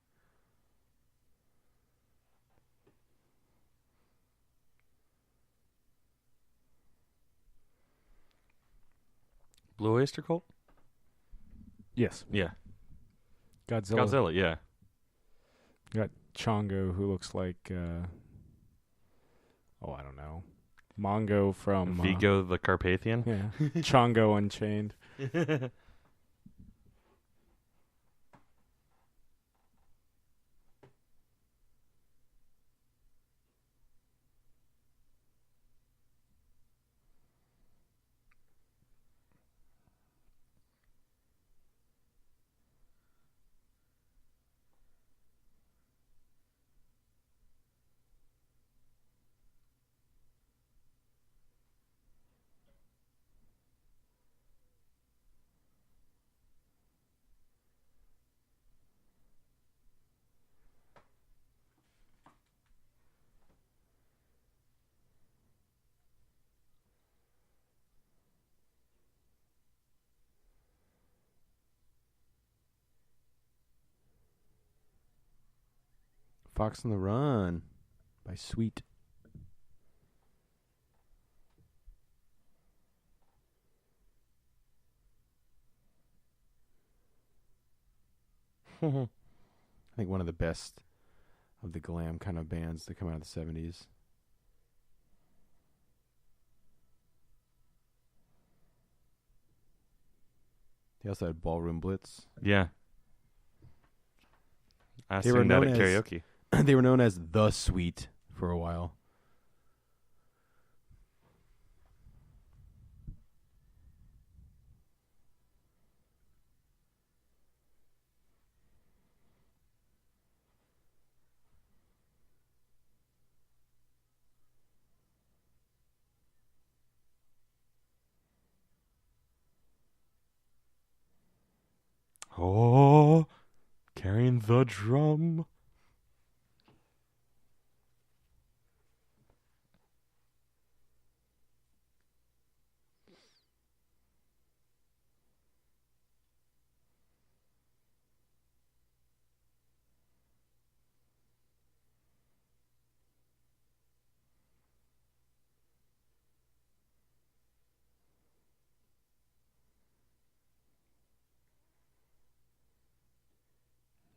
Blue Oyster Cult? Yes. Yeah. Godzilla. Godzilla, yeah. Got Chongo, who looks like, I don't know, Mongo from Vigo the Carpathian. Yeah, Chongo Unchained. Fox on the Run by Sweet. I think one of the best of the glam kind of bands that come out of the 70s. They also had Ballroom Blitz. Yeah. I They were sang that known at as- karaoke. They were known as The Sweet for a while. Oh, carrying the drum.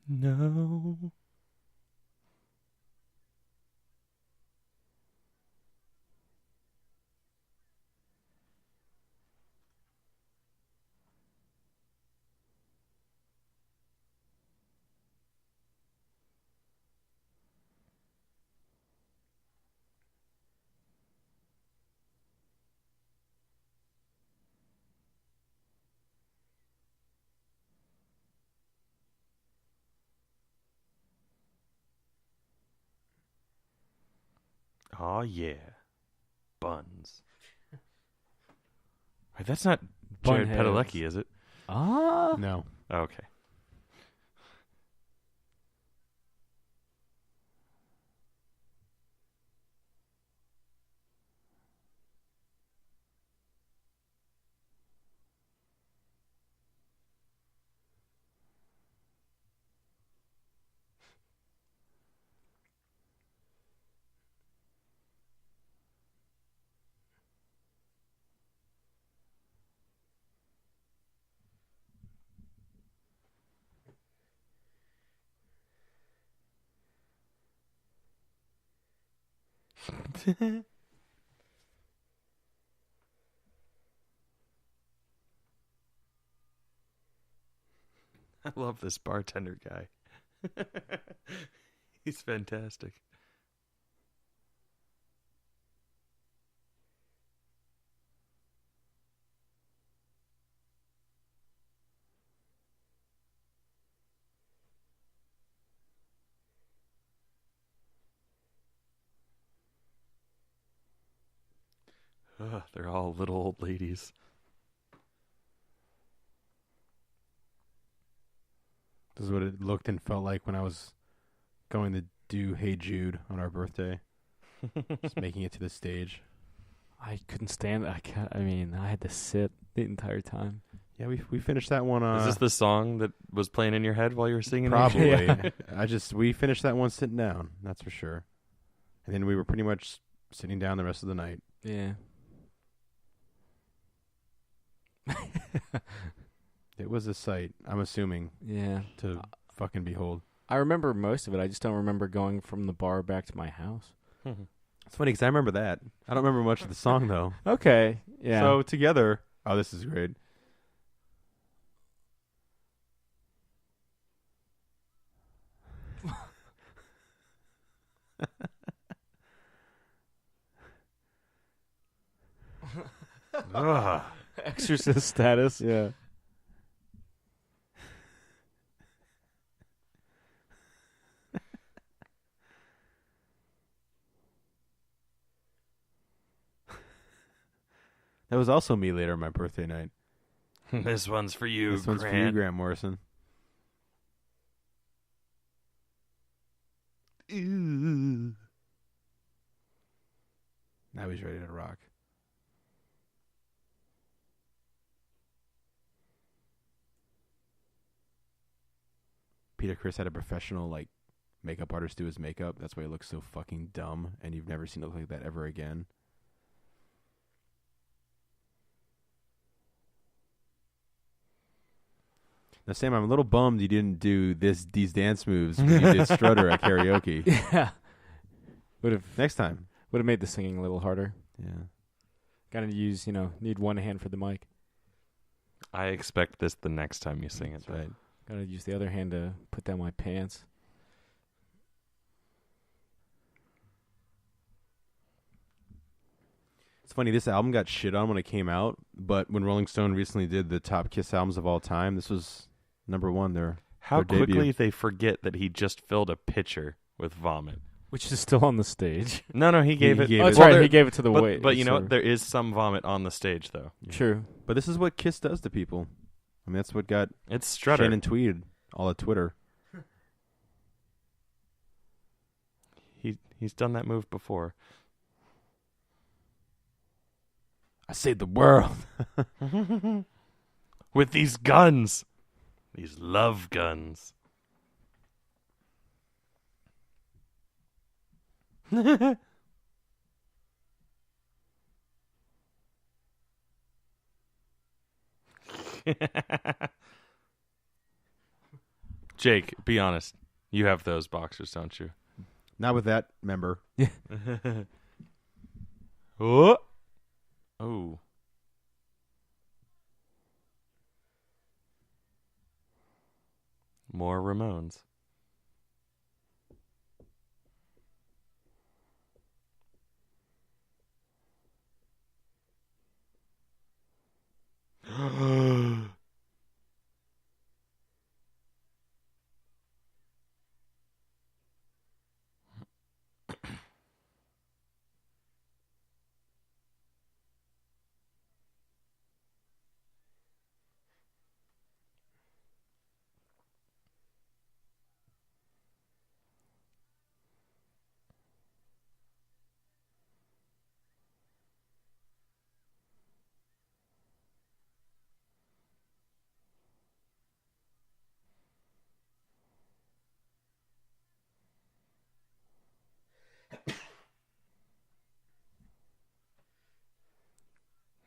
No. Oh, yeah. Buns. Wait, that's not Jared Bunheads. Padalecki, is it? No. Okay. I love this bartender guy. He's fantastic. Ugh, they're all little old ladies. This is what it looked and felt like when I was going to do Hey Jude on our birthday. Just making it to the stage. I couldn't stand it. I mean, I had to sit the entire time. Yeah, we finished that one. Is this the song that was playing in your head while you were singing? Probably. Yeah. We finished that one sitting down. That's for sure. And then we were pretty much sitting down the rest of the night. Yeah. It was a sight, I'm assuming, Yeah. to fucking behold. I remember most of it. I just don't remember going from the bar back to my house. It's funny because I remember that. I don't remember much of the song though. Okay. Yeah. So together, oh, this is great. Ugh. Exorcist status. Yeah. That was also me later on my birthday night. This one's for you, This one's for you, Grant. Grant Morrison. Ooh. Now he's ready to rock. Peter Criss had a professional makeup artist do his makeup. That's why he looks so fucking dumb, and you've never seen it look like that ever again. Now, Sam, I'm a little bummed you didn't do these dance moves when you did Strutter at karaoke. Yeah. Next time. Would have made the singing a little harder. Yeah. Gotta use, need one hand for the mic. I expect this the next time you sing it. That's right. Gotta use the other hand to put down my pants. It's funny, this album got shit on when it came out, but when Rolling Stone recently did the top Kiss albums of all time, this was number one. How their debut. quickly they forget that he just filled a pitcher with vomit. Which is still on the stage. No, he gave it. gave Oh, that's it- right. there- He gave it to the wait. But you know server. what? There is some vomit on the stage, though. True. But this is what Kiss does to people. I mean, that's what got It's Strutter. Shannon tweeted all at Twitter. He's done that move before. I saved the world. With these guns. These love guns. Jake, be honest. You have those boxers, don't you? Not with that member. Oh. Oh. More Ramones.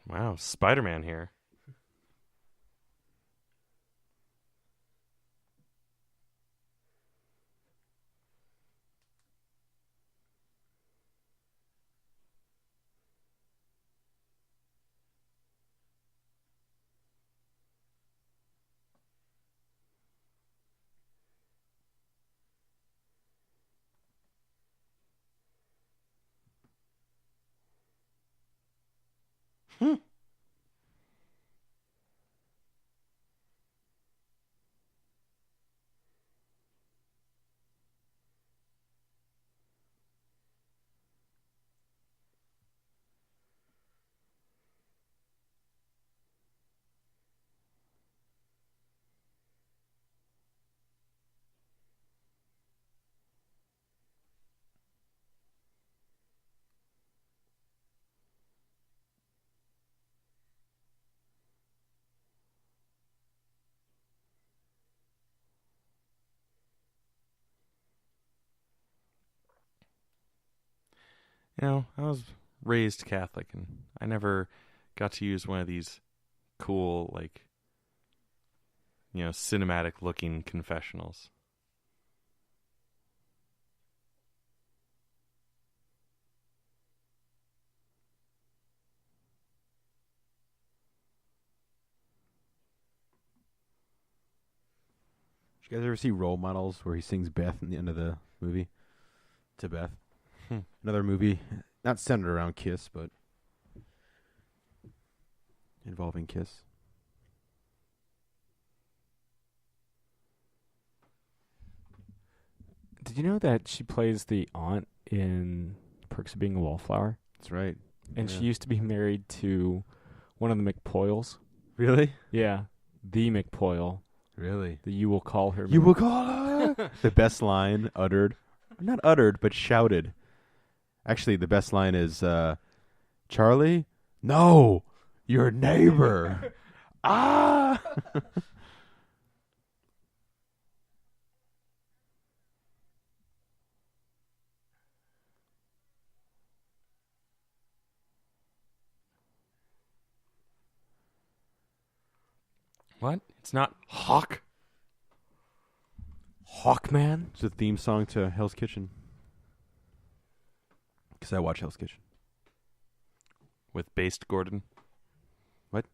Wow, Spider-Man here. You know, I was raised Catholic, and I never got to use one of these cool, cinematic-looking confessionals. Did you guys ever see Role Models where he sings Beth in the end of the movie? To Beth. Another movie, not centered around Kiss, but involving Kiss. Did you know that she plays the aunt in Perks of Being a Wallflower? That's right. And Yeah. she used to be married to one of the McPoyles. Really? Yeah, the McPoyle. Really? The you will call her. You will call her? The best line uttered. Not uttered, but shouted. Actually, the best line is, Charlie? No! Your neighbor! Ah! What? It's not Hawk. Hawkman. It's a theme song to Hell's Kitchen. Because I watch Hell's Kitchen. With Based Gordon. What?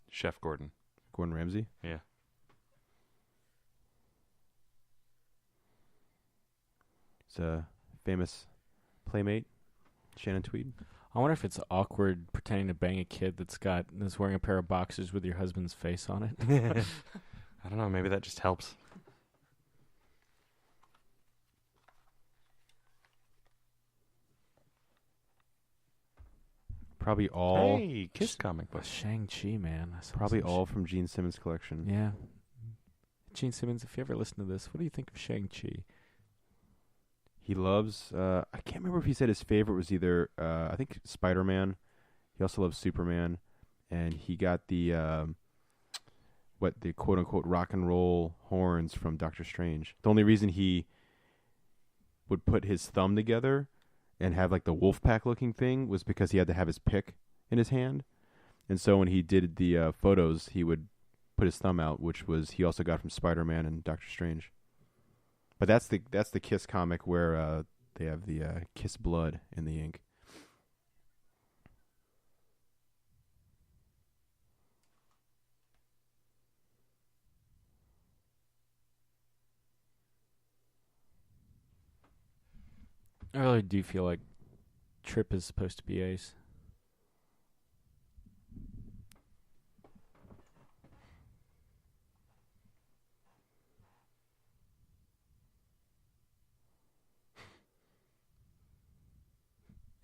Chef Gordon. Gordon Ramsay? Yeah. It's a famous playmate, Shannon Tweed. I wonder if it's awkward pretending to bang a kid that's wearing a pair of boxers with your husband's face on it. I don't know. Maybe that just helps. Probably all. Hey, Kiss comic book. Shang-Chi, man. I saw Probably some all from Gene Simmons' collection. Yeah. Gene Simmons, if you ever listen to this, what do you think of Shang-Chi? He loves. I can't remember if he said his favorite was either. I think Spider-Man. He also loves Superman, and he got the the quote unquote rock and roll horns from Doctor Strange. The only reason he would put his thumb together and have like the wolf pack looking thing was because he had to have his pick in his hand, and so when he did the photos, he would put his thumb out, which was he also got from Spider-Man and Doctor Strange. But that's the Kiss comic where they have the Kiss blood in the ink. I really do feel like Trip is supposed to be Ace.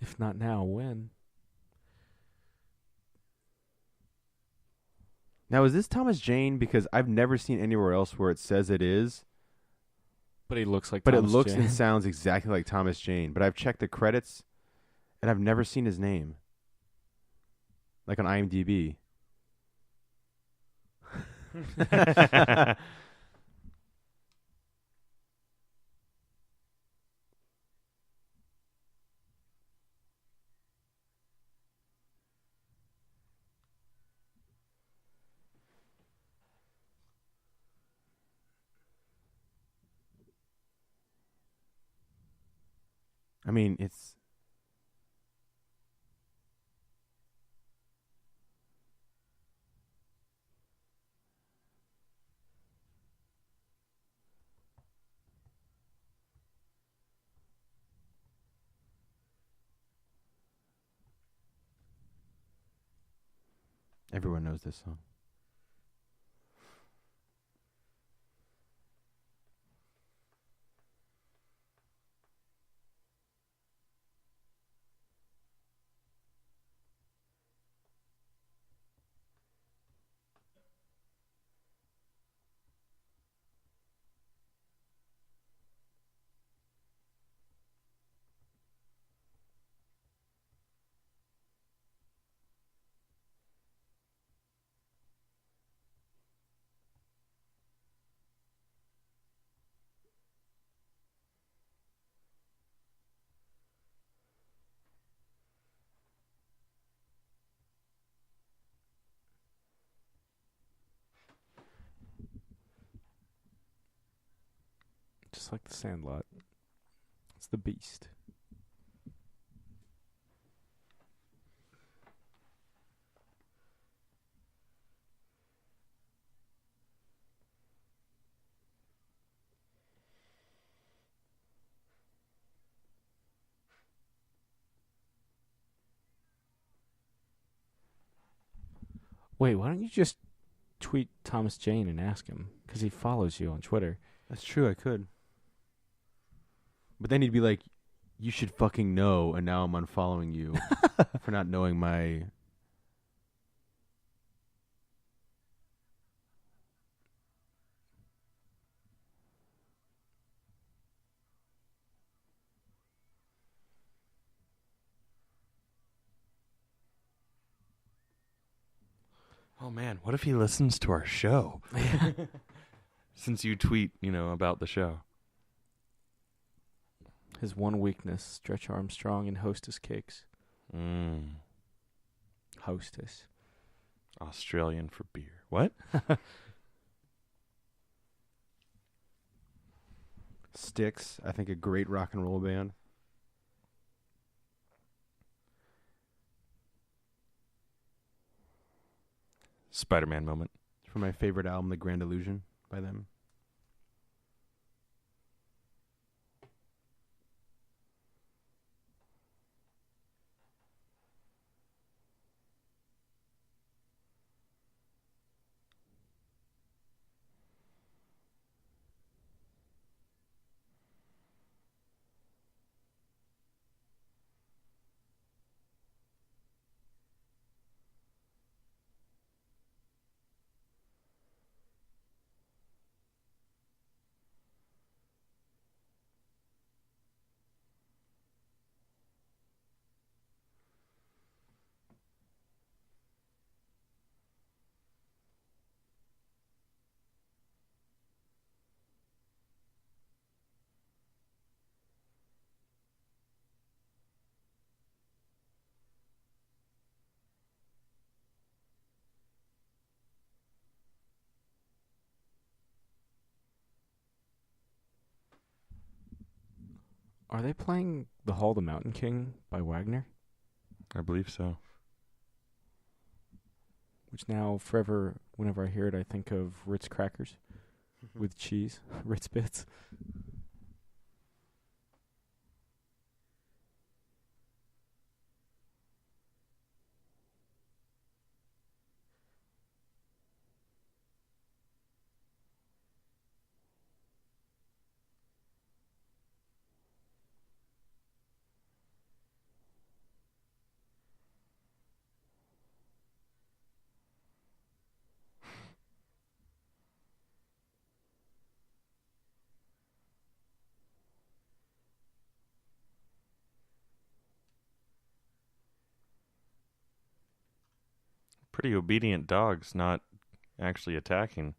If not now, when? Now, is this Thomas Jane? Because I've never seen anywhere else where it says it is. But he looks like But Thomas it looks Jane. and sounds exactly like Thomas Jane. But I've checked the credits, and I've never seen his name. Like on IMDb. I mean, it's... Everyone knows this song. Just like the Sandlot. It's the beast. Wait, why don't you just tweet Thomas Jane and ask him? Because he follows you on Twitter. That's true, I could. But then he'd be like, you should fucking know, and now I'm unfollowing you for not knowing my... Oh man, what if he listens to our show? Since you tweet, about the show. His one weakness, Stretch Armstrong and Hostess cakes. Hostess. Australian for beer. What? Styx, I think a great rock and roll band. Spider-Man moment. For my favorite album, The Grand Illusion, by them. Are they playing The Hall of the Mountain King by Wagner? I believe so. Which now, forever, whenever I hear it, I think of Ritz crackers with cheese. Ritz bits. Pretty obedient dogs, not actually attacking.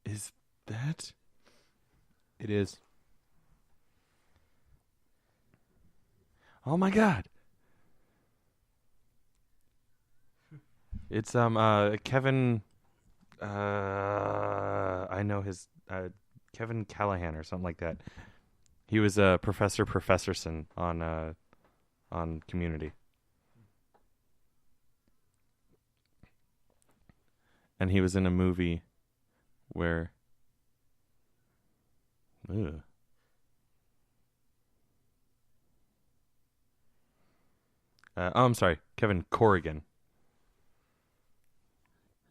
Is that? It is. Oh my god. It's Kevin I know his Kevin Callahan or something like that. He was Professor Professorson on Community. And he was in a movie where ugh. I'm sorry, Kevin Corrigan,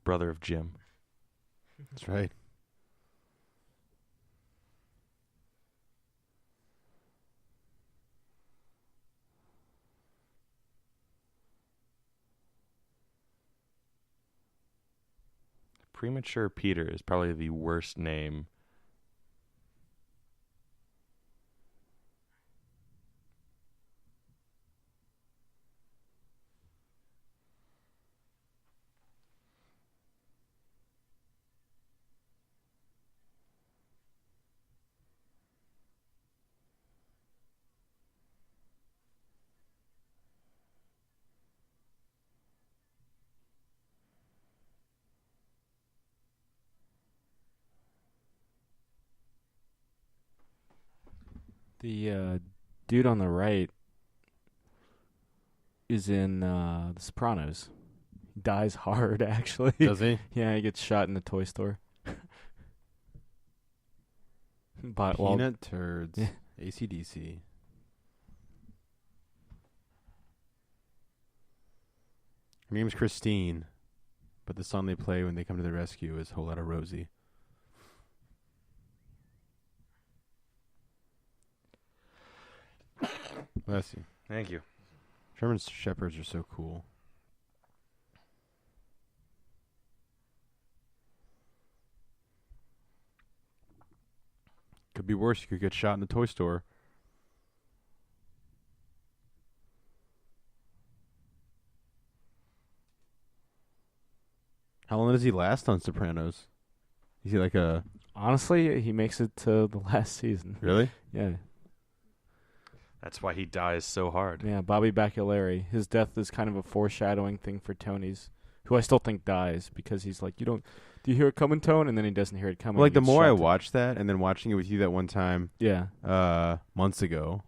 brother of Jim. That's right. Premature Peter is probably the worst name. The dude on the right is in The Sopranos. He dies hard, actually. Does he? Yeah, he gets shot in the toy store. But Peanut turds. Yeah. AC/DC. Her name's Christine, but the song they play when they come to the rescue is Whole Lotta Rosie. Bless you. Thank you. German Shepherds are so cool. Could be worse. You could get shot in the toy store. How long does he last on Sopranos? Is he like a... honestly, he makes it to the last season. Really? Yeah. That's why he dies so hard. Yeah, Bobby Bacculari. His death is kind of a foreshadowing thing for Tony's, who I still think dies because he's like, do you hear it coming, Tone? And then he doesn't hear it coming. Well, like, He the gets more I shot. watch that, and then watching it with you that one time, Yeah. months ago,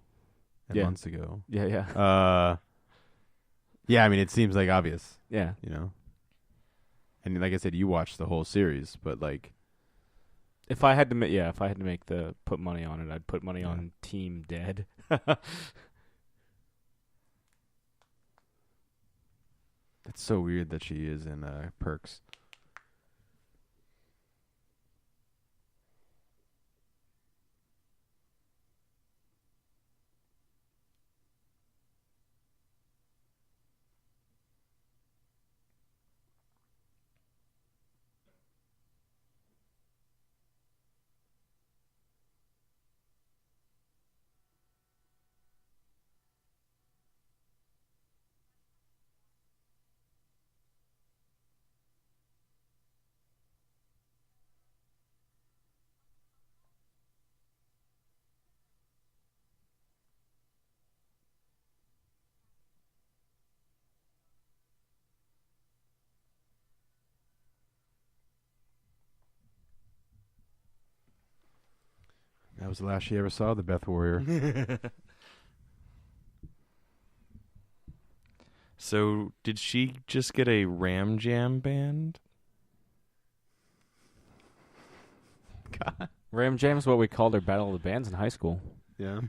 and Yeah. months ago, Yeah. yeah, I mean, it seems like obvious, Yeah. you know? And like I said, you watched the whole series, but like... If I had to put money on it, I'd put money Yeah. on Team Dead. It's so weird that she is in Perks. That was the last she ever saw the Beth Warrior. So, did she just get a Ram Jam band? God. Ram Jam is what we called our Battle of the Bands in high school. Yeah.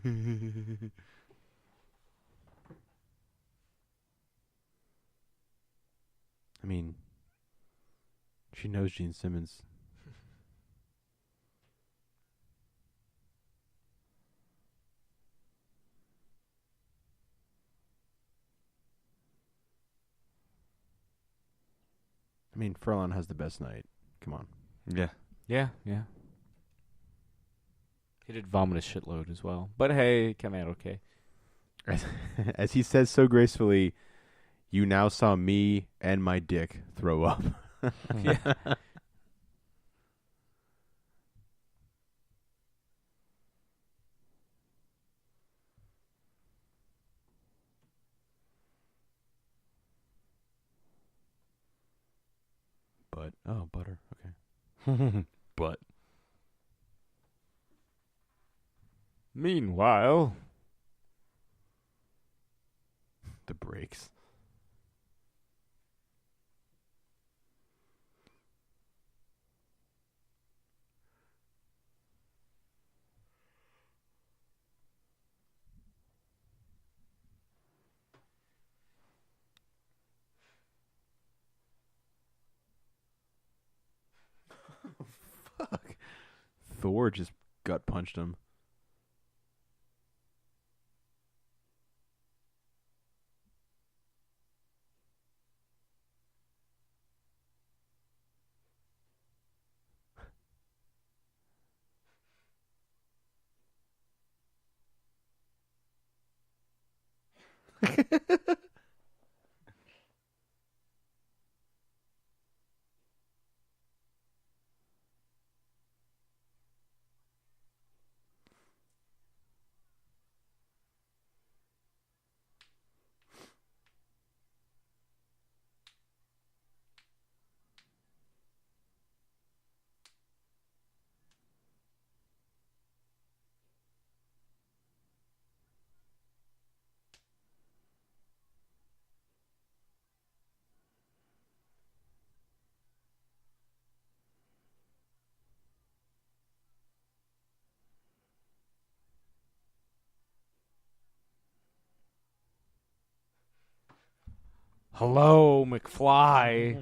I mean, she knows Gene Simmons. I mean, Furlong has the best night. Come on. Yeah. Yeah. He did vomit a shitload as well. But hey, it came out okay. As he says so gracefully, you now saw me and my dick throw up. Yeah. But, oh, butter. Okay. But Meanwhile, The brakes. Fuck. Thor just gut punched him. Hello, McFly.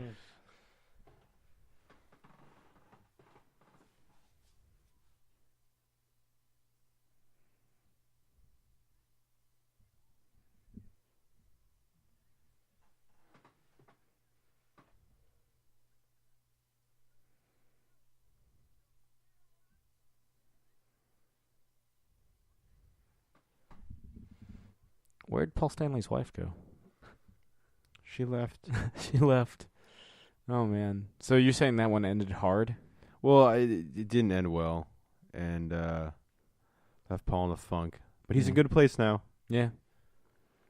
Where'd Paul Stanley's wife go? She left. She left. Oh, man. So you're saying that one ended hard? Well, it didn't end well, and left Paul in a funk. But he's in a good place now. Yeah.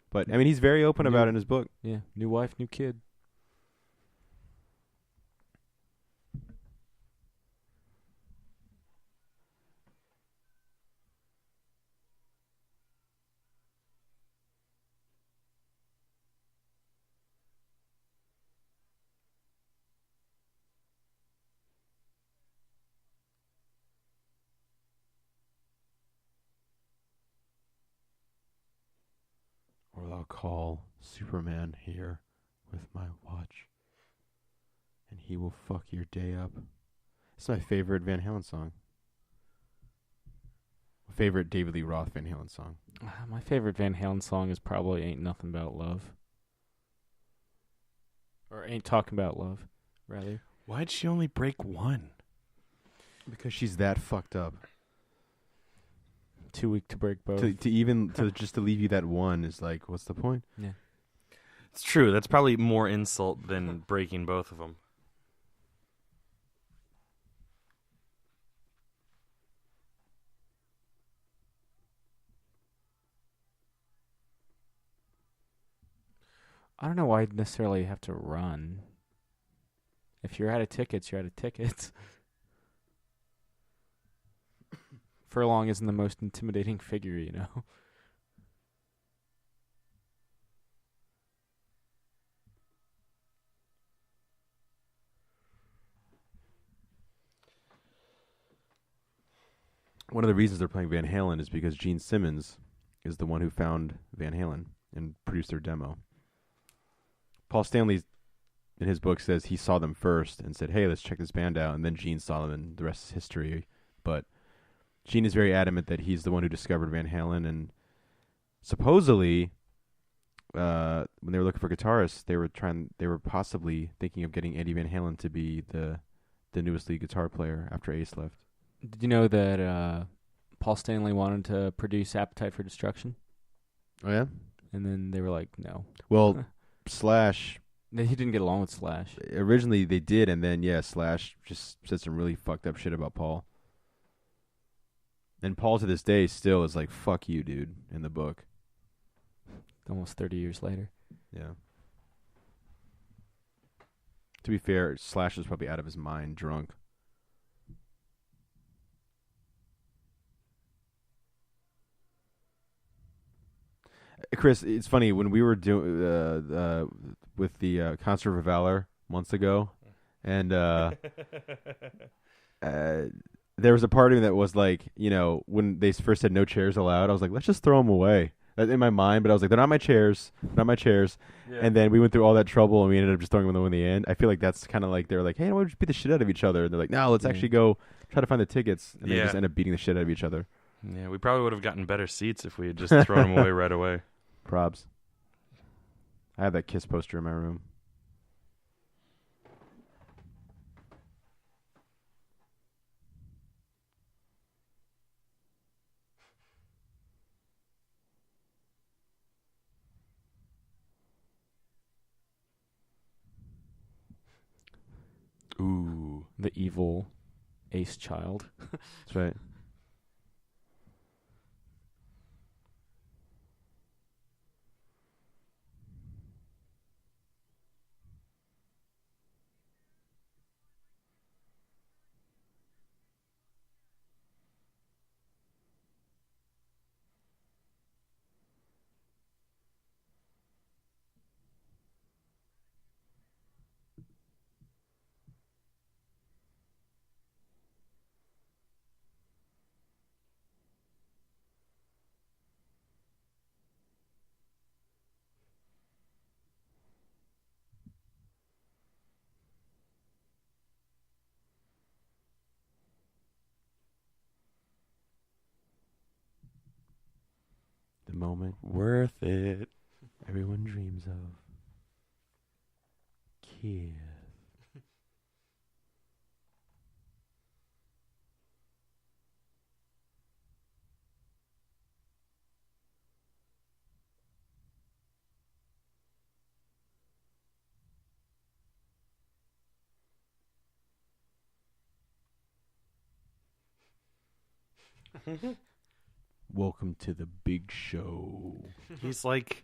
But I mean, he's very open about New- it in his book. Yeah. New wife, new kid. Or I'll call Superman here with my watch, and he will fuck your day up. It's my favorite Van Halen song. Favorite David Lee Roth Van Halen song. My favorite Van Halen song is probably Ain't Nothing About Love. Or Ain't Talking About Love, rather. Why'd she only break one? Because she's that fucked up. Too weak to break both. To just to leave you that one is like, what's the point? Yeah. It's true. That's probably more insult than breaking both of them. I don't know why I'd necessarily have to run. If you're out of tickets, you're out of tickets. Furlong isn't the most intimidating figure, you know? One of the reasons they're playing Van Halen is because Gene Simmons is the one who found Van Halen and produced their demo. Paul Stanley, in his book, says he saw them first and said, hey, let's check this band out. And then Gene saw them, and the rest is history. But Gene is very adamant that he's the one who discovered Van Halen. And supposedly, when they were looking for guitarists, they were possibly thinking of getting Eddie Van Halen to be the newest lead guitar player after Ace left. Did you know that Paul Stanley wanted to produce Appetite for Destruction? Oh, yeah? And then they were like, no. Well, Slash, Then he didn't get along with Slash. originally they did, and then, yeah, Slash just said some really fucked up shit about Paul. And Paul, to this day, still is like, fuck you, dude, in the book. Almost 30 years later. Yeah. To be fair, Slash was probably out of his mind, drunk. Chris, it's funny when we were doing with the Concert of Valor months ago, and there was a part of me that was like, you know, when they first said no chairs allowed, I was like, let's just throw them away. In my mind, but I was like, they're not my chairs, not my chairs. Yeah. And then we went through all that trouble, and we ended up just throwing them in the end. I feel like that's kind of like they're like, hey, why don't we just beat the shit out of each other? And they're like, no, let's actually go try to find the tickets, and they just end up beating the shit out of each other. Yeah, we probably would have gotten better seats if we had just thrown them away right away. Probs. I have that Kiss poster in my room. Ooh. The evil Ace child. That's right. moment Worth it. everyone dreams of. Kiss. Welcome to the big show. He's like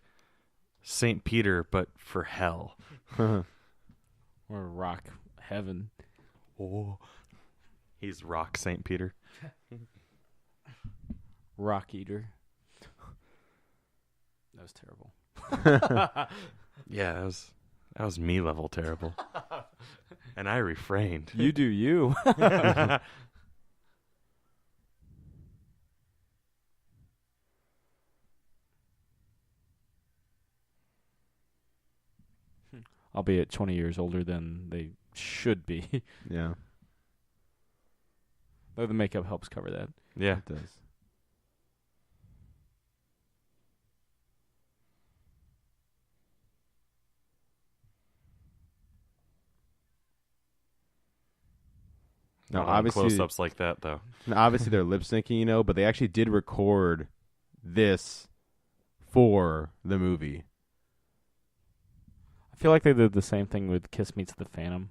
St. Peter, but for hell. Or rock heaven. Oh. He's Rock St. Peter. Rock eater. That was terrible. Yeah, that was me level terrible. And I refrained. You do you. Albeit 20 years older than they should be. Yeah, Though the makeup helps cover that. Yeah. it does. Now, Not on obviously, close-ups like that, though. obviously they're lip syncing, but they actually did record this for the movie. I feel like they did the same thing with Kiss Meets the Phantom.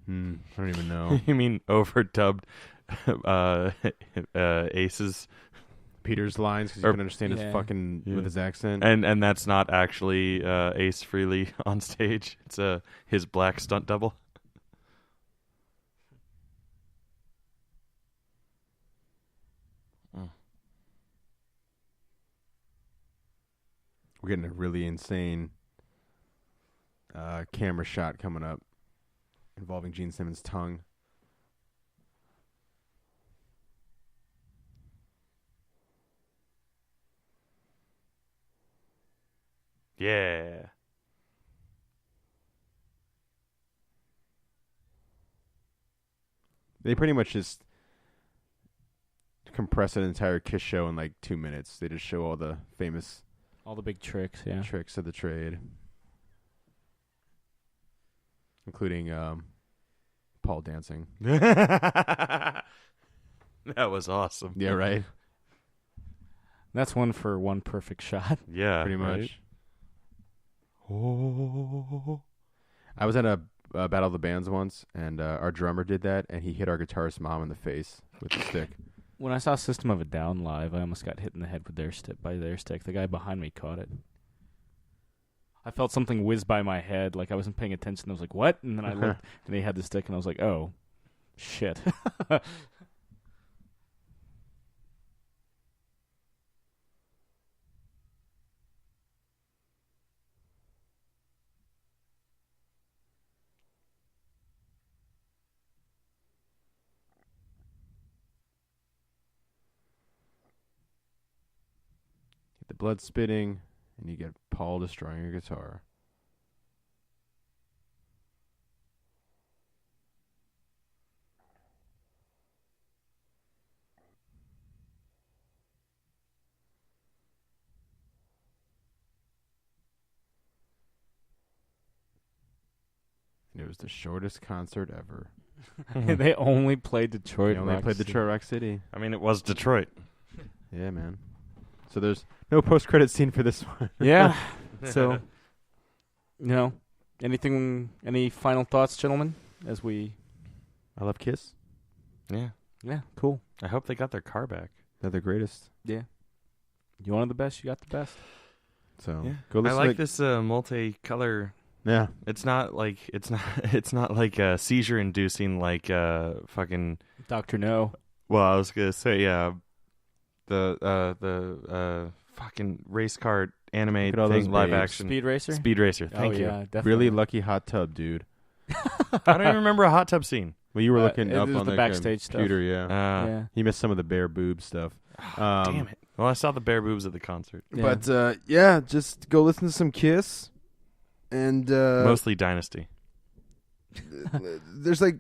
I don't even know. You mean overdubbed Aces? Peter's lines because you Or- can understand Yeah. his fucking with his accent. And that's not actually Ace Frehley on stage. It's his black stunt double. We're getting a really insane camera shot coming up involving Gene Simmons' tongue. Yeah. They pretty much just compress an entire Kiss show in like 2 minutes. They just show all the famous All the big tricks, yeah. tricks of the trade, including Paul dancing. That was awesome. Yeah, right. That's one for one perfect shot. Yeah. Pretty much. right? Oh. I was at a Battle of the Bands once, and our drummer did that, and he hit our guitarist mom in the face with the stick. When I saw System of a Down live, I almost got hit in the head with their stick. The guy behind me caught it. I felt something whiz by my head, like I wasn't paying attention. I was like, "What?" And then I looked, and he had the stick, and I was like, "Oh, shit." Get the blood spitting, and you get Paul destroying your guitar. And it was the shortest concert ever. They only played Detroit. They only Rock played City. Detroit Rock City. I mean, it was Detroit. Yeah, man. So there's no post-credit scene for this one. Yeah. So, any final thoughts, gentlemen? As we, I love Kiss. Yeah. yeah, cool. I hope they got their car back. They're the greatest. Yeah. You wanted the best, you got the best. So Yeah. go I listen like to this multicolor. Yeah. It's not like seizure inducing like fucking. Dr. No. Well, I was gonna say the fucking race car anime Look at all those thing, live babes. action Speed Racer? Speed Racer. Thank oh, you. yeah, definitely. Really lucky hot tub, dude. I don't even remember a hot tub scene. Well, you were Uh, looking it up was on the backstage stuff. computer, yeah. Yeah. You missed some of the bare boob stuff. Damn it. Well, I saw the bare boobs at the concert. Yeah. But yeah, just go listen to some Kiss, and Mostly Dynasty. there's like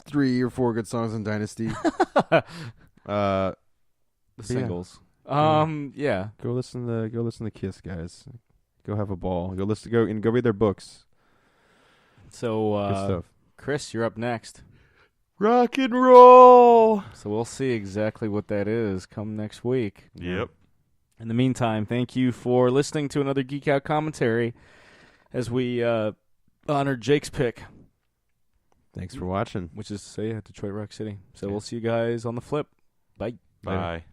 3 or 4 good songs on Dynasty. The singles. Yeah. Go listen to Kiss, guys. Go have a ball. Go read their books. So, Good stuff. Chris, you're up next. Rock and roll. So we'll see exactly what that is come next week. Yep. In the meantime, thank you for listening to another Geek Out commentary as we honor Jake's pick, Thanks for watching. which is to say Detroit Rock City. So we'll see you guys on the flip. Bye. Bye.